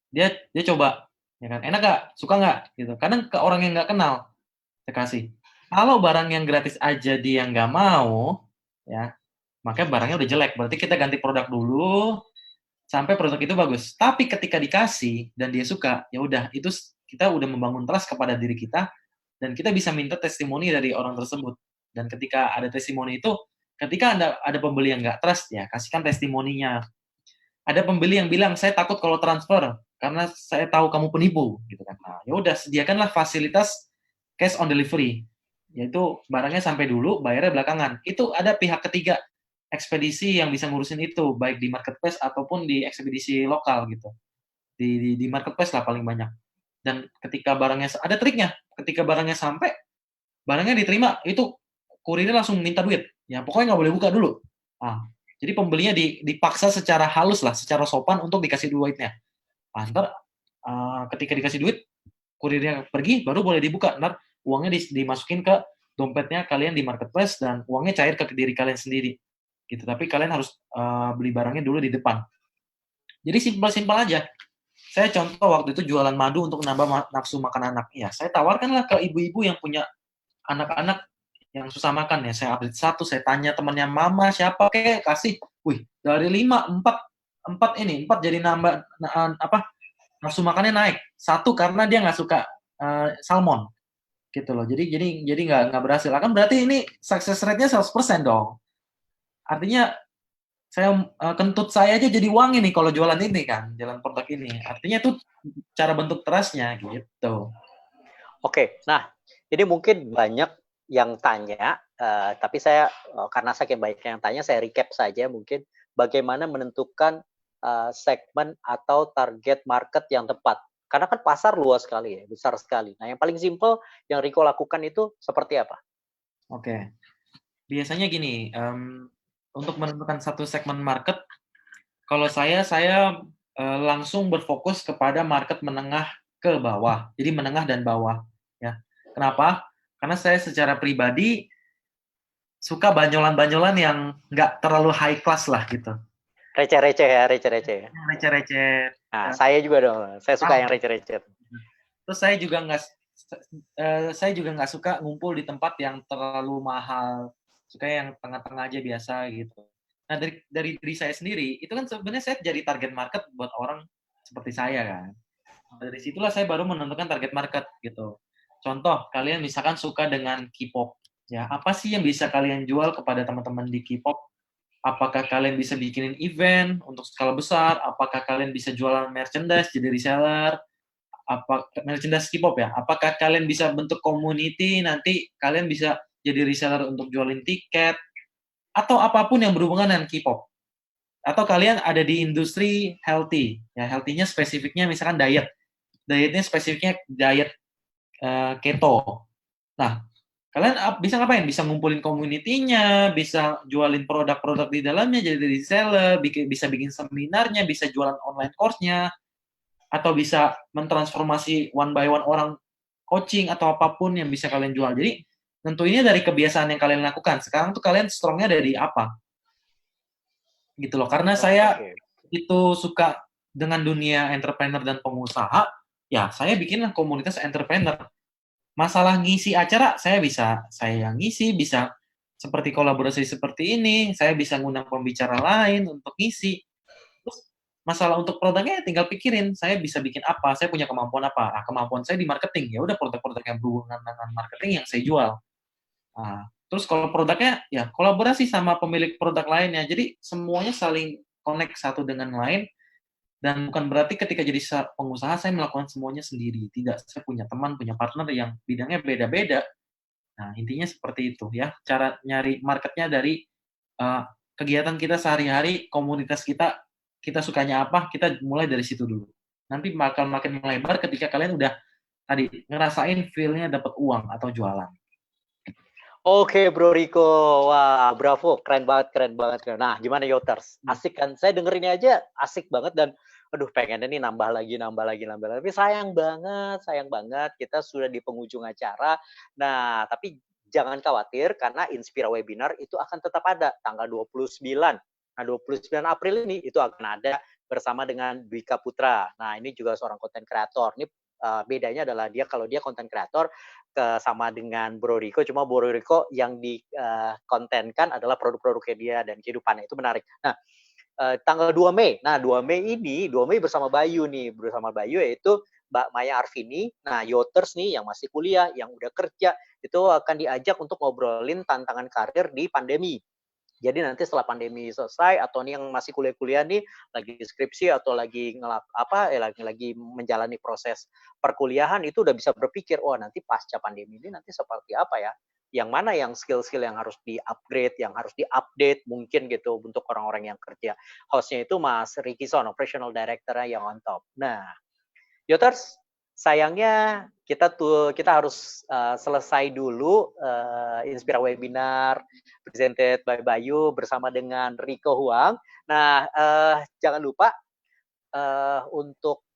K: Dia coba. Ya kan? Enak nggak? Suka nggak? Gitu. Kadang ke orang yang nggak kenal, saya kasih. Kalau barang yang gratis aja dia nggak mau, ya, makanya barangnya udah jelek. Berarti kita ganti produk dulu sampai produk itu bagus. Tapi ketika dikasih dan dia suka, ya udah, itu kita udah membangun trust kepada diri kita dan kita bisa minta testimoni dari orang tersebut. Dan ketika ada testimoni itu, ketika ada pembeli yang nggak trust, ya kasihkan testimoninya. Ada pembeli yang bilang, saya takut kalau transfer karena saya tahu kamu penipu, gitu kan. Nah, ya udah, sediakanlah fasilitas cash on delivery, yaitu barangnya sampai dulu, bayarnya belakangan. Itu ada pihak ketiga ekspedisi yang bisa ngurusin itu, baik di marketplace ataupun di ekspedisi lokal gitu. Di marketplace lah paling banyak. Dan ketika barangnya ada triknya, ketika barangnya sampai, barangnya diterima, itu kurirnya langsung minta duit. Ya pokoknya nggak boleh buka dulu. Nah, jadi pembelinya dipaksa secara halus lah, secara sopan untuk dikasih duitnya. Nah, ntar ketika dikasih duit, kurirnya pergi, baru boleh dibuka. Ntar uangnya dimasukin ke dompetnya kalian di marketplace dan uangnya cair ke diri kalian sendiri. Gitu. Tapi kalian harus beli barangnya dulu di depan. Jadi simpel-simpel aja. Saya contoh waktu itu jualan madu untuk nambah nafsu makan anak. Ya, saya tawarkanlah ke ibu-ibu yang punya anak-anak yang susah makan ya. Saya update satu, saya tanya temannya mama siapa kek, kasih. Wih, dari 5, 4 jadi nambah nafsu makannya naik. Satu karena dia nggak suka salmon. Gitu loh. Jadi nggak berhasil. Kan berarti ini success rate-nya 100% dong. Artinya saya kentut saya aja jadi wangi nih kalau jualan ini kan, jualan produk ini. Artinya itu cara bentuk trust-nya gitu.
J: Oke, nah ini mungkin banyak yang tanya, tapi saya karena saking banyaknya yang tanya, saya recap saja mungkin bagaimana menentukan segmen atau target market yang tepat. Karena kan pasar luas sekali ya, besar sekali. Nah yang paling simple yang Rico lakukan itu seperti apa?
K: Oke, biasanya gini, untuk menentukan satu segmen market, kalau saya langsung berfokus kepada market menengah ke bawah. Jadi menengah dan bawah. Ya. Kenapa? Karena saya secara pribadi suka banyolan-banyolan yang nggak terlalu high class lah gitu.
J: Receh-receh ya, receh-receh.
K: Receh-receh.
J: Nah, saya juga dong, saya suka yang receh-receh.
K: Terus saya juga nggak suka ngumpul di tempat yang terlalu mahal. Suka yang tengah-tengah aja biasa gitu. Nah dari diri saya sendiri itu kan sebenarnya saya jadi target market buat orang seperti saya kan. Dari situlah saya baru menentukan target market gitu. Contoh kalian misalkan suka dengan K-pop, ya apa sih yang bisa kalian jual kepada teman-teman di K-pop? Apakah kalian bisa bikinin event untuk skala besar? Apakah kalian bisa jualan merchandise jadi reseller? Merchandise K-pop ya? Apakah kalian bisa bentuk community nanti kalian bisa jadi reseller untuk jualin tiket atau apapun yang berhubungan dengan K-pop. Atau kalian ada di industri healthy, ya healthy-nya spesifiknya misalkan dietnya spesifiknya diet keto. Nah, kalian bisa ngapain? Bisa ngumpulin community-nya, bisa jualin produk-produk di dalamnya jadi reseller, bisa bikin seminarnya, bisa jualan online course-nya, atau bisa mentransformasi one by one orang coaching atau apapun yang bisa kalian jual. Jadi tentunya dari kebiasaan yang kalian lakukan. Sekarang tuh kalian strongnya dari apa? Gitu loh. Karena saya itu suka dengan dunia entrepreneur dan pengusaha, ya saya bikin komunitas entrepreneur. Masalah ngisi acara, saya yang ngisi, bisa seperti kolaborasi seperti ini, saya bisa ngundang pembicara lain untuk ngisi. Terus masalah untuk produknya tinggal pikirin, saya bisa bikin apa, saya punya kemampuan apa. Nah, kemampuan saya di marketing, ya udah produk-produk yang berhubungan dengan marketing yang saya jual. Nah, terus kalau produknya ya kolaborasi sama pemilik produk lainnya. Jadi semuanya saling connect satu dengan lain dan bukan berarti ketika jadi pengusaha saya melakukan semuanya sendiri. Tidak, saya punya teman, punya partner yang bidangnya beda-beda. Nah, intinya seperti itu ya. Cara nyari marketnya dari kegiatan kita sehari-hari, komunitas kita sukanya apa, kita mulai dari situ dulu. Nanti bakal makin melebar ketika kalian udah tadi ngerasain feel-nya dapat uang atau jualan.
J: Oke, Bro Rico. Wah, bravo. Keren banget. Nah, gimana Yoters? Asik kan? Saya dengerin aja asik banget dan aduh pengennya nih nambah lagi. Tapi sayang banget kita sudah di penghujung acara. Nah, tapi jangan khawatir karena Inspira Webinar itu akan tetap ada tanggal 29. Nah, 29 April ini itu akan ada bersama dengan Dwika Putra. Nah, ini juga seorang konten kreator. Ini bedanya adalah kalau dia konten kreator sama dengan Bro Rico, cuma Bro Rico yang dikontenkan adalah produk-produknya dia dan kehidupannya, itu menarik. Nah, tanggal 2 Mei. Nah, 2 Mei bersama Bayu yaitu Mbak Maya Arvini. Nah, Yoters nih yang masih kuliah, yang udah kerja, itu akan diajak untuk ngobrolin tantangan karir di pandemi. Jadi nanti setelah pandemi selesai atau nih yang masih kuliah-kuliah nih lagi skripsi atau lagi lagi menjalani proses perkuliahan itu udah bisa berpikir, "Oh, nanti pasca pandemi ini nanti seperti apa ya? Yang mana yang skill-skill yang harus di-upgrade, yang harus di-update mungkin gitu untuk orang-orang yang kerja." Host-nya itu Mas Ricky Son, Operational Director-nya yang on top. Nah, Yoters, sayangnya kita harus selesai dulu Inspira Webinar presented by Bayu bersama dengan Rico Huang. Nah, jangan lupa untuk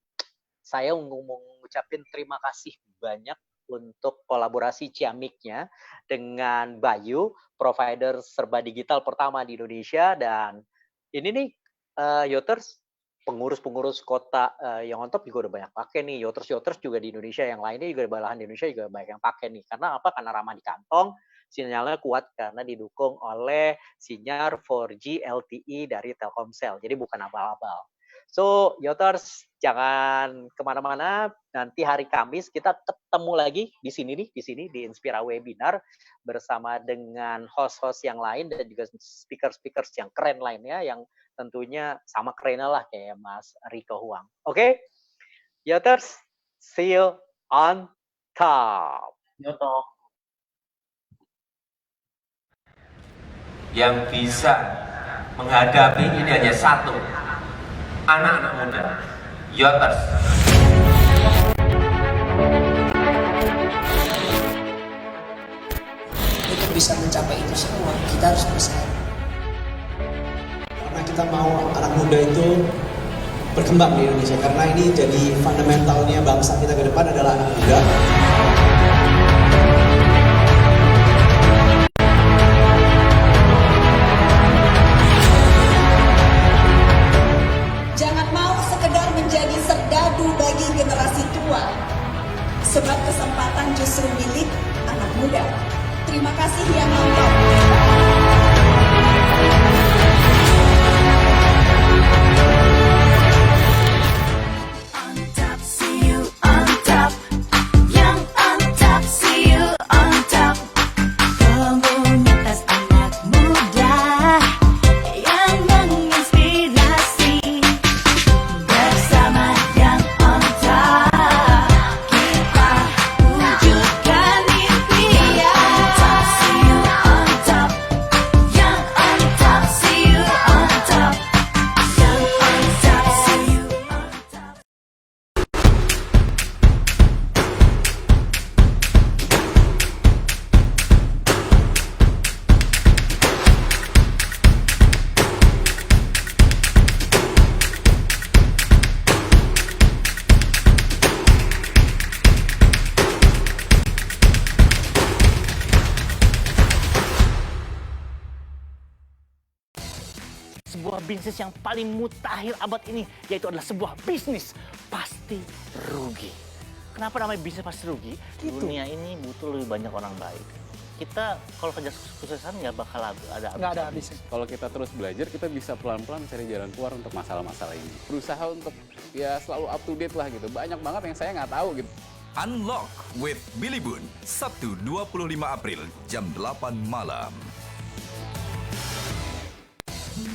J: saya mengucapkan terima kasih banyak untuk kolaborasi Ciamiknya dengan Bayu, provider serba digital pertama di Indonesia. Dan ini nih, Yoters, pengurus-pengurus kota yang on top juga udah banyak pakai nih. Yoters juga di Indonesia yang lainnya juga belahan di Indonesia juga banyak yang pakai nih. Karena apa? Karena ramah di kantong, sinyalnya kuat karena didukung oleh sinyal 4G LTE dari Telkomsel. Jadi bukan abal-abal. So, Yoters, jangan kemana-mana. Nanti hari Kamis kita ketemu lagi di sini di Inspira Webinar bersama dengan host-host yang lain dan juga speaker-speakers yang keren lainnya yang tentunya sama kerennya lah kayak Mas Rico Huang. Oke? Yoters, see you on top.
B: Yang bisa menghadapi ini hanya satu, anak-anak muda, Yoters.
C: Untuk bisa mencapai itu semua, kita harus bersatu. Karena kita mau anak muda itu berkembang di Indonesia. Karena ini jadi fundamentalnya bangsa kita ke depan adalah anak muda.
D: Jangan mau sekedar menjadi serdadu bagi generasi tua, sebab kesempatan justru milik anak muda. Terima kasih yang nonton.
E: Sebuah bisnis yang paling mutakhir abad ini, yaitu adalah sebuah bisnis pasti rugi. Kenapa namanya bisnis pasti rugi? Dunia ini butuh lebih banyak orang baik. Kita kalau kerja kesuksesan nggak bakal ada habisnya.
F: Kalau kita terus belajar, kita bisa pelan-pelan cari jalan keluar untuk masalah-masalah ini. Berusaha untuk ya selalu up to date lah gitu. Banyak banget yang saya nggak tahu gitu.
G: Unlock with Billy Boon, Sabtu 25 April jam 8 malam.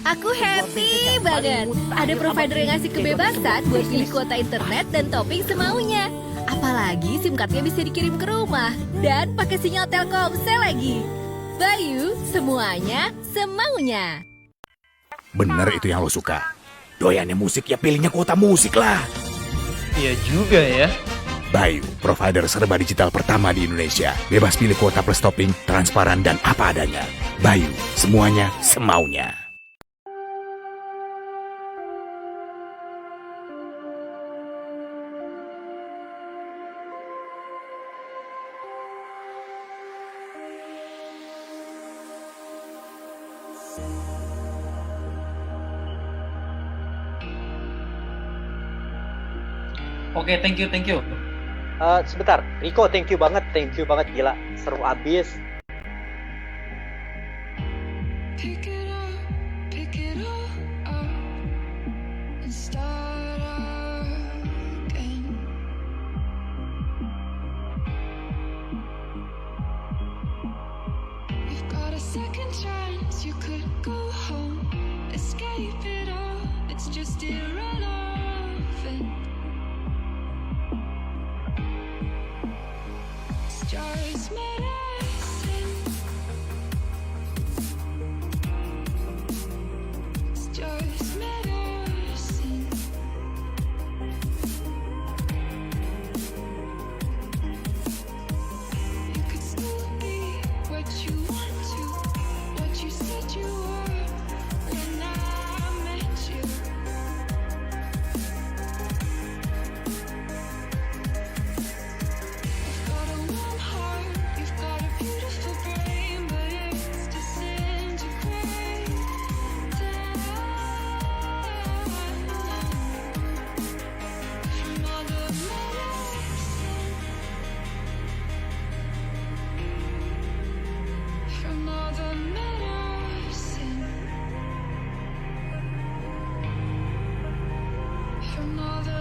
I: Aku happy banget. Ada provider yang ngasih kebebasan buat pilih kuota internet dan topping semaunya. Apalagi SIM cardnya bisa dikirim ke rumah dan pakai sinyal Telkomsel lagi. Bayu, semuanya semaunya.
H: Bener itu yang lo suka. Doyannya musik ya pilihnya kuota musik lah.
L: Iya juga ya.
H: Bayu, provider serba digital pertama di Indonesia. Bebas pilih kuota plus topping, transparan dan apa adanya. Bayu, semuanya semaunya.
K: Oke, thank you.
J: Sebentar, Rico, thank you banget gila, seru abis.
A: Pick it all up and start again. We've got a second chance nights you could go home, escape it all. It's just irrelevant. Stars medicine. Stars medicine. You could still be what you want to, what you said you were when I met you. You've got a warm heart, you've got a beautiful brain, but it's disintegrating. From all the medicine, from all the medicine, from all the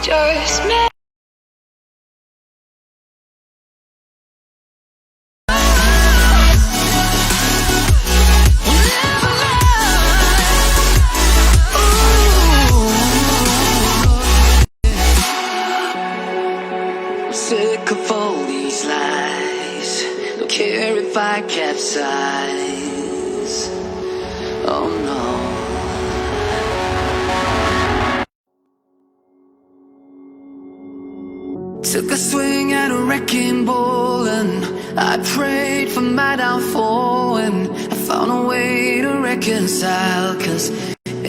A: just me. I'm sick of all these lies. Don't care if I capsize. Oh no. Took a swing at a wrecking ball and I prayed for my downfall, and I found a way to reconcile, 'cause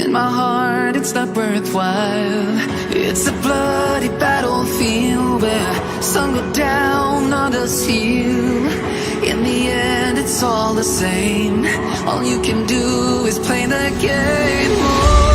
A: in my heart it's not worthwhile. It's a bloody battlefield where some go down, others heal. In the end it's all the same. All you can do is play the game. Oh.